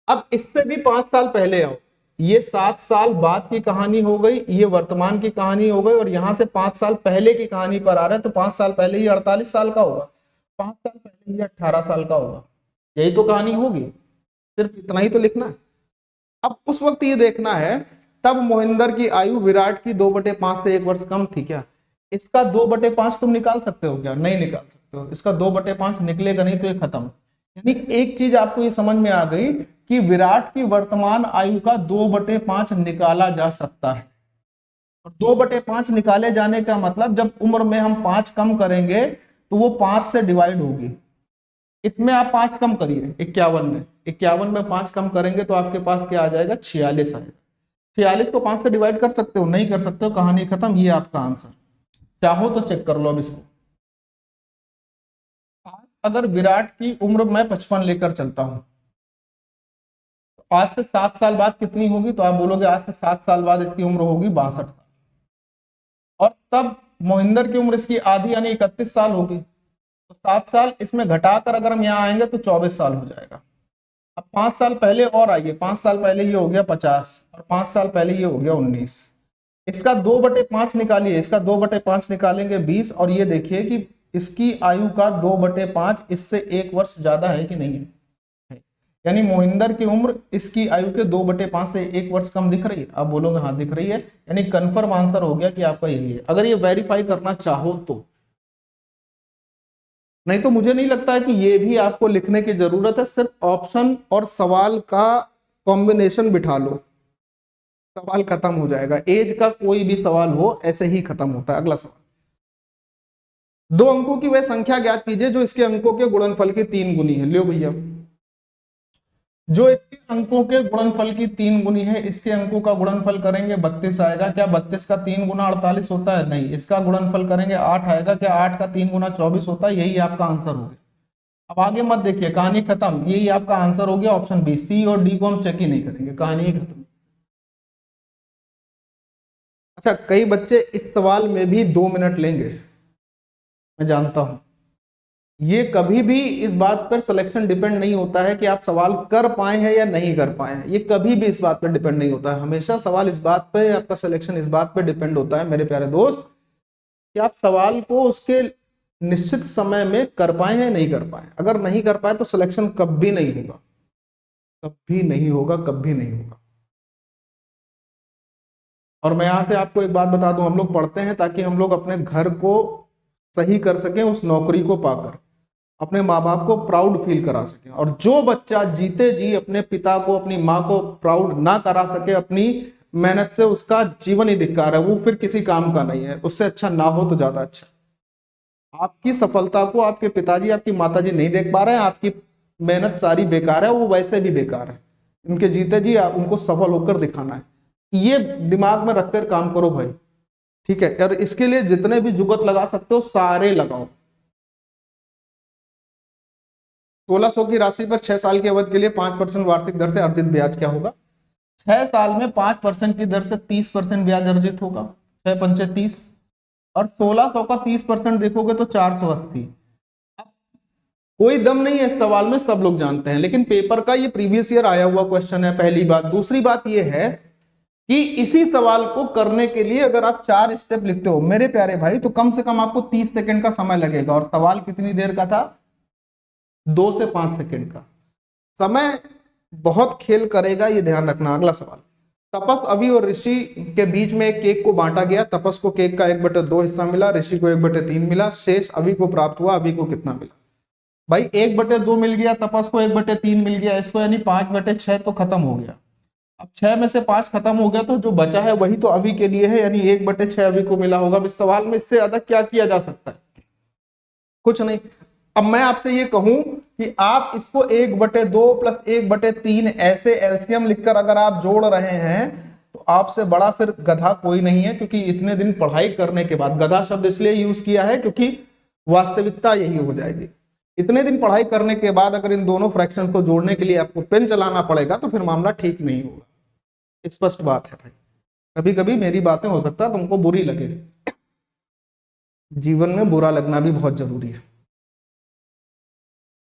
अब इससे भी 5 साल पहले आओ, ये 7 साल बाद की कहानी हो गई, ये वर्तमान की कहानी हो गई, और यहां से 5 साल पहले की कहानी पर आ रहे हैं तो 5 साल पहले ही 48 साल का होगा, 5 साल पहले ही 18 साल का होगा। यही तो कहानी होगी, सिर्फ इतना ही तो लिखना है। अब उस वक्त ये देखना है तब मोहिंदर की आयु विराट की 2/5 से 1 वर्ष कम थी क्या? इसका 2/5 तुम निकाल सकते हो क्या? नहीं निकाल सकते हो। इसका 2/5 निकलेगा नहीं तो ये खत्म। यानी एक चीज आपको ये समझ में आ गई कि विराट की वर्तमान आयु का 2/5 निकाला जा सकता है। और 2/5 निकाले जाने का मतलब जब उम्र में हम 5 कम करेंगे तो वो 5 से डिवाइड होगी। इसमें आप 5 कम करिए 51 में, 51 में 5 कम करेंगे तो आपके पास क्या आ जाएगा? 46 आएगा। 46 को 5 से डिवाइड कर सकते हो? नहीं कर सकते हो, कहानी खत्म। ये आपका आंसर। चाहो तो चेक कर लो अब इसको। अगर विराट की उम्र मैं 55 लेकर चलता हूं, आज से 7 साल बाद कितनी होगी? तो आप बोलोगे आज से 7 साल बाद इसकी उम्र होगी 62 साल, और तब मोहिंदर की उम्र इसकी आधी यानी 31 साल होगी। तो 7 साल इसमें घटाकर अगर हम यहाँ आएंगे तो 24 साल हो जाएगा। अब 5 साल पहले और आइए, 5 साल पहले ये हो गया 50 और 5 साल पहले ये हो गया 19। इसका 2/5 निकालिए, इसका 2/5 निकालेंगे 20, और ये देखिए कि इसकी आयु का 2/5 इससे 1 वर्ष ज्यादा है कि नहीं है। यानी मोहिंदर की उम्र इसकी आयु के 2/5 से 1 वर्ष कम दिख रही है। आप बोलोगे हाँ दिख रही है, यानी कंफर्म आंसर हो गया कि आपका यही है। अगर ये वेरीफाई करना चाहो तो, नहीं तो मुझे नहीं लगता है कि ये भी आपको लिखने की जरूरत है। सिर्फ ऑप्शन और सवाल का कॉम्बिनेशन बिठा लो, सवाल खत्म हो जाएगा। एज का कोई भी सवाल हो ऐसे ही खत्म होता है। अगला सवाल, 2 अंकों की वह संख्या ज्ञात कीजिए जो इसके अंकों के गुणनफल की 3 गुनी है। लो भैया, जो इसके अंकों के गुणनफल की 3 गुनी है, इसके अंकों का गुणनफल करेंगे 32 आएगा। क्या 32 का 3 गुना 48 होता है? नहीं। इसका गुणनफल करेंगे 8 आएगा। क्या 8 का 3 गुना 24 होता है? यही आपका आंसर हो गया। अब आगे मत देखिए, कहानी खत्म, यही आपका आंसर हो गया ऑप्शन बी। सी और डी को हम चेक ही नहीं करेंगे, कहानी ही खत्म। अच्छा, कई बच्चे इस सवाल में भी 2 मिनट लेंगे, मैं जानता हूं। ये कभी भी इस बात पर सिलेक्शन डिपेंड नहीं होता है कि आप सवाल कर पाए हैं या नहीं कर पाए हैं, ये कभी भी इस बात पर डिपेंड नहीं होता है। हमेशा सवाल इस बात पे, आपका सिलेक्शन इस बात पे डिपेंड होता है मेरे प्यारे दोस्त, कि आप सवाल को उसके निश्चित समय में कर पाए हैं नहीं कर पाए। अगर नहीं कर पाए तो सिलेक्शन कभी नहीं होगा, कभी नहीं होगा, कभी नहीं होगा। और मैं यहां से आपको एक बात बता दूं, हम लोग पढ़ते हैं ताकि हम लोग अपने घर को सही कर सकें, उस नौकरी को पाकर अपने माँ बाप को प्राउड फील करा सकें। और जो बच्चा जीते जी अपने पिता को, अपनी माँ को प्राउड ना करा सके अपनी मेहनत से, उसका जीवन ही धिक्कार है, वो फिर किसी काम का नहीं है। उससे अच्छा ना हो तो ज्यादा अच्छा। आपकी सफलता को आपके पिताजी, आपकी माताजी नहीं देख पा रहे हैं, आपकी मेहनत सारी बेकार है, वो वैसे भी बेकार है। उनके जीते जी उनको सफल होकर दिखाना है, ये दिमाग में रखकर काम करो भाई, ठीक है। और इसके लिए जितने भी जुगत लगा सकते हो सारे लगाओ। 1600 की राशि पर 6 साल के अवधि के लिए 5% वार्षिक दर से अर्जित ब्याज क्या होगा? 6 साल में 5% की दर से 30% ब्याज अर्जित होगा, 6 पंचे 30, और 1600 का 30% देखोगे तो 480। कोई दम नहीं है इस सवाल में, सब लोग जानते हैं, लेकिन पेपर का ये प्रीवियस ईयर आया हुआ क्वेश्चन है, पहली बात। दूसरी बात ये है कि इसी सवाल को करने के लिए अगर आप 4 स्टेप लिखते हो मेरे प्यारे भाई, तो कम से कम आपको 30 सेकंड का समय लगेगा। और सवाल कितनी देर का था? 2 से 5 सेकंड का। समय बहुत खेल करेगा, ये ध्यान रखना। अगला सवाल, तपस, अभि और ऋषि के बीच में एक केक को बांटा गया। तपस को केक का 1/2 हिस्सा मिला, ऋषि को 1/3 मिला, शेष अभि को प्राप्त हुआ। अभि को कितना मिला? भाई 1/2 मिल गया, तपस को 1/3 मिल गया, इसको यानी 5/6 तो खत्म हो गया। अब 6 में से 5 खत्म हो गया, तो जो बचा है वही तो अभी के लिए है, यानी 1/6 अभी को मिला होगा। इस सवाल में इससे ज्यादा क्या किया जा सकता है? कुछ नहीं। अब मैं आपसे ये कहूं कि आप इसको 1/2 प्लस 1/3 ऐसे एलसीएम लिखकर अगर आप जोड़ रहे हैं, तो आपसे बड़ा फिर गधा कोई नहीं है। क्योंकि इतने दिन पढ़ाई करने के बाद, गधा शब्द इसलिए यूज किया है क्योंकि वास्तविकता यही हो जाएगी। इतने दिन पढ़ाई करने के बाद अगर इन दोनों फ्रैक्शन को जोड़ने के लिए आपको पेन चलाना पड़ेगा, तो फिर मामला ठीक नहीं होगा। स्पष्ट बात है भाई। कभी कभी मेरी बातें हो सकता है तुमको बुरी लगे, जीवन में बुरा लगना भी बहुत जरूरी है।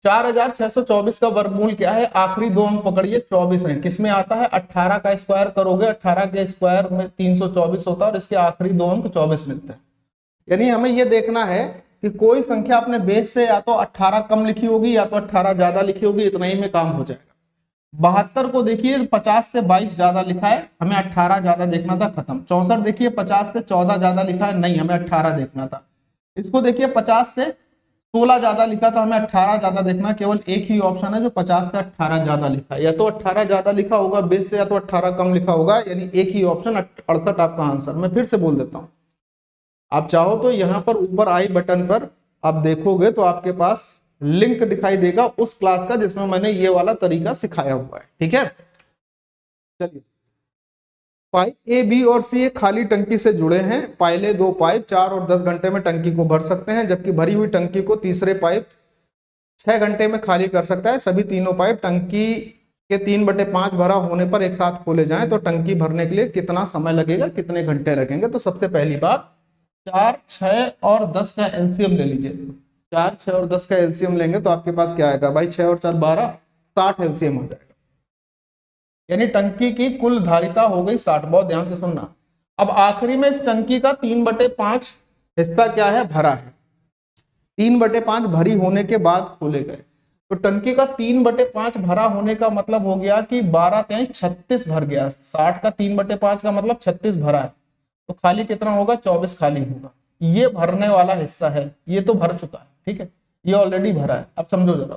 4624 का वर्गमूल क्या है? आखिरी 2 अंक पकड़िए, 24 है। किसमें आता है? 18 का स्क्वायर करोगे, 18 के स्क्वायर में 324 होता है, और इसके आखिरी 2 अंक 24 मिलते हैं। यानी हमें यह देखना है कि कोई संख्या अपने बेस से या तो 18 कम लिखी होगी या तो 18 ज्यादा लिखी होगी, इतना ही में काम हो जाएगा। 72 को देखिए 50 से 22 ज्यादा लिखा है, हमें 18 ज्यादा देखना था, खत्म। 64 देखिए 50 से 14 ज्यादा लिखा है, नहीं, हमें 18 देखना था। इसको देखिए 50 से 16 ज्यादा लिखा था, हमें 18 ज्यादा देखना। केवल एक ही ऑप्शन है जो 50 से 18 ज्यादा लिखा है, या तो 18 ज्यादा लिखा होगा बेस से, या तो 18 कम लिखा होगा, यानी एक ही ऑप्शन 68 आपका आंसर। मैं फिर से बोल देता हूं, आप चाहो तो यहां पर ऊपर आई बटन पर आप देखोगे तो आपके पास लिंक दिखाई देगा उस क्लास का जिसमें मैंने ये वाला तरीका सिखाया हुआ है, ठीक है। चलिए, पाइप ए, बी और सी एक खाली टंकी से जुड़े हैं। पहले 2 पाइप 4 और 10 घंटे में टंकी को भर सकते हैं, जबकि भरी हुई टंकी को तीसरे पाइप 6 घंटे में खाली कर सकता है। सभी तीनों पाइप टंकी के 3/5 भरा होने पर एक साथ खोले जाएं तो टंकी भरने के लिए कितना समय लगेगा, कितने घंटे लगेंगे? तो सबसे पहली बात, 4, 6 और 10 का एलसीएम ले लीजिए। 4, 6 और 10 का एलसीएम लेंगे तो आपके पास क्या आएगा भाई? 6 और 4 12, 60 एलसीएम हो जाएगा। यानी टंकी की कुल धारिता हो गई 60। बहुत ध्यान से सुनना। अब आखिरी में इस टंकी का 3/5 हिस्सा क्या है? भरा है। 3/5 भरी होने के बाद खोले गए, तो टंकी का 3/5 भरा होने का मतलब हो गया कि 12 3 36 भर गया। 60 का 3/5 का मतलब 36 भरा है, तो खाली कितना होगा? 24 खाली होगा। ये भरने वाला हिस्सा है, ये तो भर चुका है, ठीक है, ये ऑलरेडी भरा है। अब समझो जरा,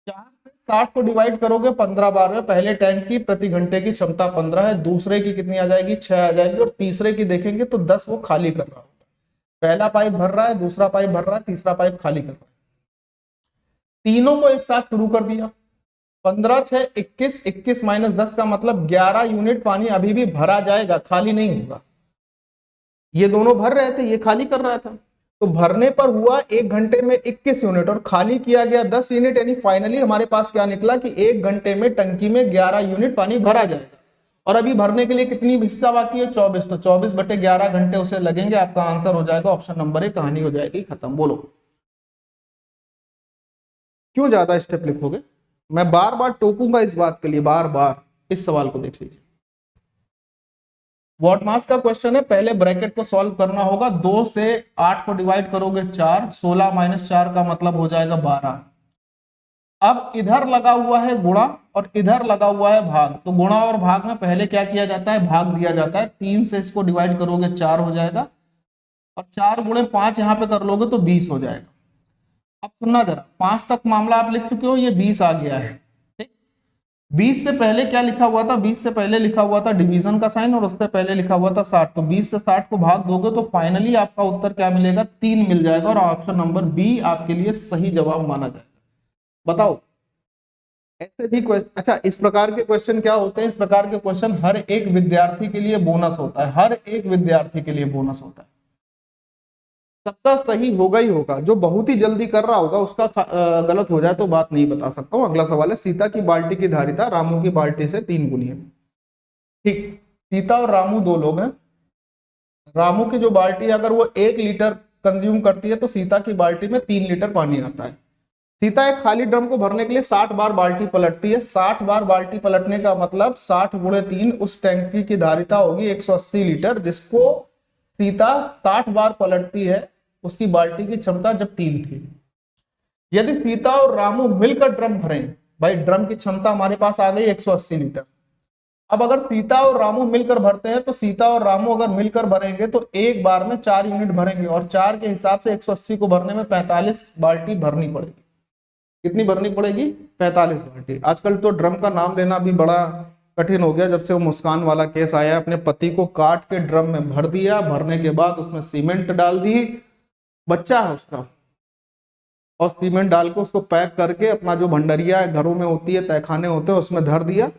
4 से 60 को डिवाइड करोगे 15 बार में। पहले टैंक की प्रति घंटे की क्षमता 15 है, दूसरे की कितनी आ जाएगी? 6 आ जाएगी, और तीसरे की देखेंगे तो 10 वो खाली कर रहा होगा। पहला पाइप भर रहा है, दूसरा पाइप भर रहा है, तीसरा पाइप खाली कर रहा है। तीनों को एक साथ शुरू कर दिया। 15 6 21, 21 - 10 का मतलब 11 यूनिट पानी अभी भी भरा जाएगा, खाली नहीं होगा। ये दोनों भर रहे थे, ये खाली कर रहा था, तो भरने पर हुआ 1 घंटे में 21 यूनिट और खाली किया गया 10 यूनिट, यानी फाइनली हमारे पास क्या निकला कि 1 घंटे में टंकी में 11 यूनिट पानी भरा जाएगा। और अभी भरने के लिए कितनी हिस्सा बाकी है? 24। तो 24/11 घंटे उसे लगेंगे। आपका आंसर हो जाएगा ऑप्शन नंबर 1, कहानी हो जाएगी खत्म। बोलो क्यों ज्यादा स्टेप लिखोगे? मैं बार बार टोकूंगा इस बात के लिए, बार बार। इस सवाल को देख लीजिए, वॉट मास का क्वेश्चन है। पहले ब्रैकेट को सॉल्व करना होगा। 2 से 8 को डिवाइड करोगे 4, 16 - 4 का मतलब हो जाएगा 12। अब इधर लगा हुआ है गुणा और इधर लगा हुआ है भाग। तो गुणा और भाग में पहले क्या किया जाता है? भाग दिया जाता है। 3 से इसको डिवाइड करोगे 4 हो जाएगा और 4 × 5 यहां पे कर लोगे तो 20 हो जाएगा। अब सुनना जरा, 5 तक मामला आप लिख चुके हो, ये 20 आ गया है। 20 से पहले क्या लिखा हुआ था? 20 से पहले लिखा हुआ था डिवीजन का साइन और उससे पहले लिखा हुआ था 60। तो 20 से 60 को भाग दोगे तो फाइनली आपका उत्तर क्या मिलेगा? 3 मिल जाएगा और ऑप्शन नंबर बी आपके लिए सही जवाब माना जाएगा। बताओ ऐसे भी क्वेश्चन, अच्छा इस प्रकार के क्वेश्चन क्या होते हैं? इस प्रकार के क्वेश्चन हर एक विद्यार्थी के लिए बोनस होता है, हर एक विद्यार्थी के लिए बोनस होता है। सबका सही होगा ही होगा, जो बहुत ही जल्दी कर रहा होगा उसका गलत हो जाए तो बात नहीं बता सकता हूं। अगला सवाल है, सीता की बाल्टी की धारिता रामू की बाल्टी से 3 गुनी है। ठीक, सीता और रामू 2 लोग हैं। रामू की जो बाल्टी अगर वो 1 लीटर कंज्यूम करती है तो सीता की बाल्टी में 3 लीटर पानी आता है। सीता एक खाली ड्रम को भरने के लिए 60 बार बाल्टी पलटती है। 60 बार बाल्टी पलटने का मतलब 60 × 3, उस टैंकी की धारिता होगी 180 लीटर, जिसको सीता 60 बार पलटती है। उसकी बाल्टी की क्षमता जब 3 थी। यदि सीता और रामू मिलकर ड्रम भरें, भाई ड्रम की क्षमता हमारे पास आ गई 180 लीटर। अब अगर सीता और रामू मिलकर भरते हैं तो सीता और रामू अगर मिलकर भरेंगे तो एक बार में 4 यूनिट भरेंगे और 4 के हिसाब से 180 को भरने में 45 बाल्टी भरनी पड़ेगी। कितनी भरनी पड़ेगी? 45 बाल्टी। आजकल तो ड्रम का नाम लेना भी बड़ा कठिन हो गया, जब से वो मुस्कान वाला केस आया। अपने पति को काट के ड्रम में भर दिया, भरने के बाद उसमें सीमेंट डाल दी, बच्चा है उसका, और सीमेंट डाल के उसको पैक करके अपना जो भंडरिया घरों में होती है, तहखाने होते हैं, उसमें धर दिया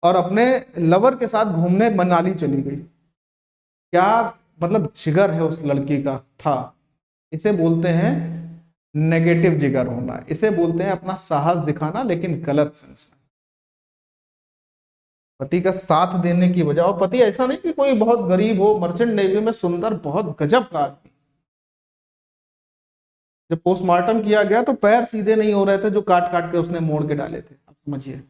और अपने लवर के साथ घूमने मनाली चली गई। क्या मतलब जिगर है उस लड़की का था। इसे बोलते हैं नेगेटिव जिगर होना, इसे बोलते हैं अपना साहस दिखाना, लेकिन गलत सेंस में। पति का साथ देने की वजह, और पति ऐसा नहीं कि कोई बहुत गरीब हो, मर्चेंट नेवी में सुंदर, बहुत गजब का आदमी। जब पोस्टमार्टम किया गया तो पैर सीधे नहीं हो रहे थे जो काट काट के उसने मोड़ के डाले थे। आप समझिए,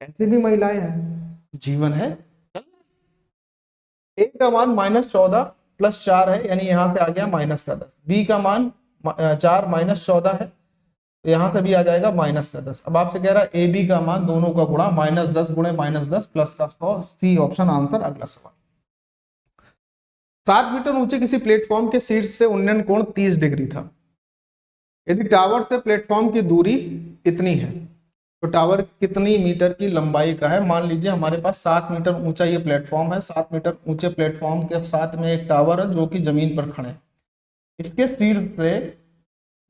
ऐसी भी महिलाएं हैं, जीवन है। ए का मान -14 + 4 है, यानी यहां से आ गया -10। बी का मान 4 - 14 है, तो यहां से भी आ जाएगा -10। अब आपसे कह रहा है ए बी का मान दोनों का गुणा, -10 × -10 + का 100। C option answer. अगला सवाल, 7 मीटर ऊंचे किसी प्लेटफॉर्म के शीर्ष से उन्नयन कोण 30 डिग्री था। यदि टावर से प्लेटफॉर्म की दूरी इतनी है तो टावर कितनी मीटर की लंबाई का है? मान लीजिए हमारे पास 7 मीटर ऊंचा ये प्लेटफॉर्म है। 7 मीटर ऊंचे प्लेटफॉर्म के साथ में एक टावर है जो कि जमीन पर खड़े है। इसके शीर्ष से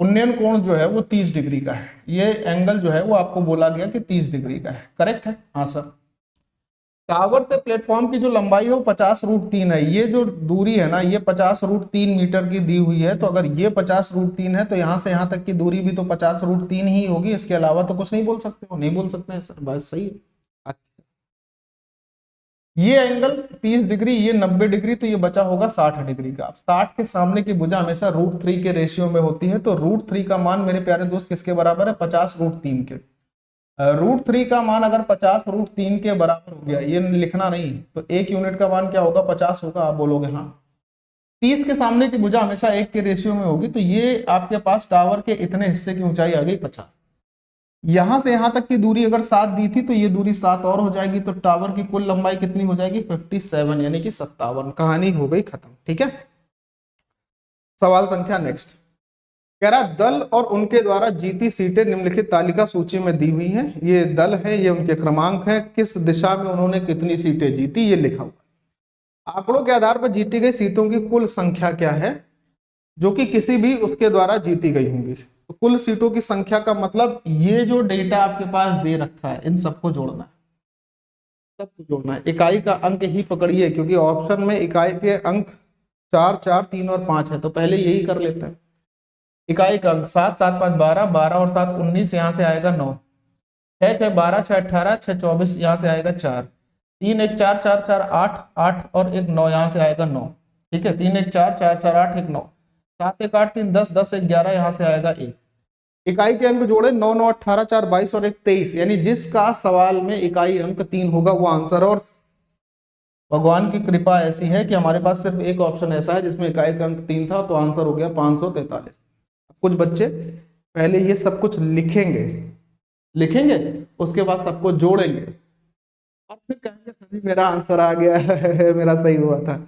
उन्नयन कोण जो है वो 30 डिग्री का है। ये एंगल जो है वो आपको बोला गया कि 30 डिग्री का है। करेक्ट है? हाँ सर। टावर से प्लेटफॉर्म की जो लंबाई है वो 50√3 है। ये जो दूरी है ना, ये 50√3 मीटर की दी हुई है। तो अगर ये 50√3 है तो यहाँ से यहाँ तक की दूरी भी तो 50√3 ही होगी। इसके अलावा तो कुछ नहीं बोल सकते हो। नहीं बोल सकते हैं सर, बात सही है। अच्छा, ये एंगल 30 डिग्री, ये 90 डिग्री, तो ये बचा होगा 60 डिग्री का। 60 के सामने की भुजा हमेशा √3 के रेशियो में होती है। तो √3 का मान मेरे प्यारे दोस्त किसके बराबर है? 50√3 के। √3 का मान अगर 50√3 के बराबर हो गया, ये लिखना नहीं, तो 1 यूनिट का मान क्या होगा? 50 होगा। आप बोलोगे हाँ। 30 के सामने की भुजा हमेशा 1 के रेशियो में होगी। तो ये आपके पास टावर के इतने हिस्से की ऊंचाई आ गई 50। यहां से यहां तक की दूरी अगर 7 दी थी तो ये दूरी 7 और हो जाएगी। तो टावर की कुल लंबाई कितनी हो जाएगी? 57, यानी कि 57। कहानी हो गई खत्म। ठीक है, सवाल संख्या नेक्स्ट कह रहा, दल और उनके द्वारा जीती सीटें निम्नलिखित तालिका सूची में दी हुई हैं। ये दल है, ये उनके क्रमांक है, किस दिशा में उन्होंने कितनी सीटें जीती ये लिखा हुआ। आंकड़ों के आधार पर जीती गई सीटों की कुल संख्या क्या है जो कि किसी भी उसके द्वारा जीती गई होंगी। तो कुल सीटों की संख्या का मतलब ये जो डेटा आपके पास दे रखा है इन सबको जोड़ना है, सबको जोड़ना है। इकाई का अंक ही पकड़िए, क्योंकि ऑप्शन में इकाई के अंक 4 4 3 और 5 है, तो पहले यही कर लेते हैं। इकाई का अंक 7 7 5 12, 12 और 7 19, यहाँ से आएगा 9, 6 6 12, 6 18, 6 24, यहाँ से आएगा 4, 3 1 4 4 4 8 8 और 1 9, यहाँ से आएगा 9। ठीक है, 3 1 4 4 4 8 1 9, 7 1 8 3 10 10 1 11, यहाँ से आएगा 1। इकाई के अंक जोड़े 9 9 18 4 22 और 1 23, यानी जिसका सवाल में इकाई अंक 3 होगा वो आंसर है। और भगवान की कृपा ऐसी है कि हमारे पास सिर्फ एक ऑप्शन ऐसा है जिसमें इकाई का अंक 3 था, तो आंसर हो गया 543। कुछ बच्चे पहले ये सब कुछ लिखेंगे, उसके बाद सबको जोड़ेंगे और फिर कहेंगे सर मेरा आंसर आ गया है, मेरा सही हुआ था।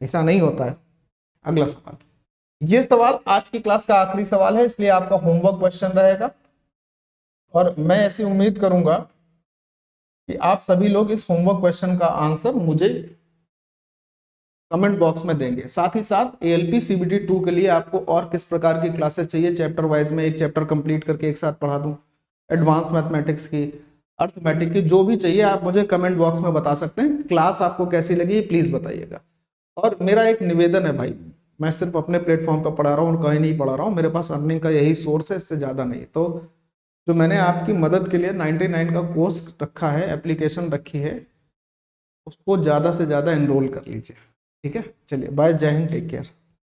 ऐसा नहीं होता है। अगला सवाल, ये सवाल आज की क्लास का आखिरी सवाल है, इसलिए आपका होमवर्क क्वेश्चन रहेगा और मैं ऐसी उम्मीद करूंगा कि आप सभी लोग इस होमवर्क क्वेश्चन का आंसर मुझे कमेंट बॉक्स में देंगे। साथ ही साथ ALP CBT 2 के लिए आपको और किस प्रकार की क्लासेस चाहिए, चैप्टर वाइज में एक चैप्टर कंप्लीट करके एक साथ पढ़ा दूं, एडवांस मैथमेटिक्स की, अर्थमेटिक की, जो भी चाहिए आप मुझे कमेंट बॉक्स में बता सकते हैं। क्लास आपको कैसी लगी प्लीज बताइएगा। और मेरा एक निवेदन है भाई, मैं सिर्फ अपने प्लेटफॉर्म पर पढ़ा रहा हूँ और कहीं नहीं पढ़ा रहा हूँ, मेरे पास अर्निंग का यही सोर्स है, इससे ज़्यादा नहीं। तो जो मैंने आपकी मदद के लिए 99 का कोर्स रखा है, एप्लीकेशन रखी है, उसको ज़्यादा से ज़्यादा एनरोल कर लीजिए। ठीक है, चलिए बाय, जय हिंद, टेक केयर।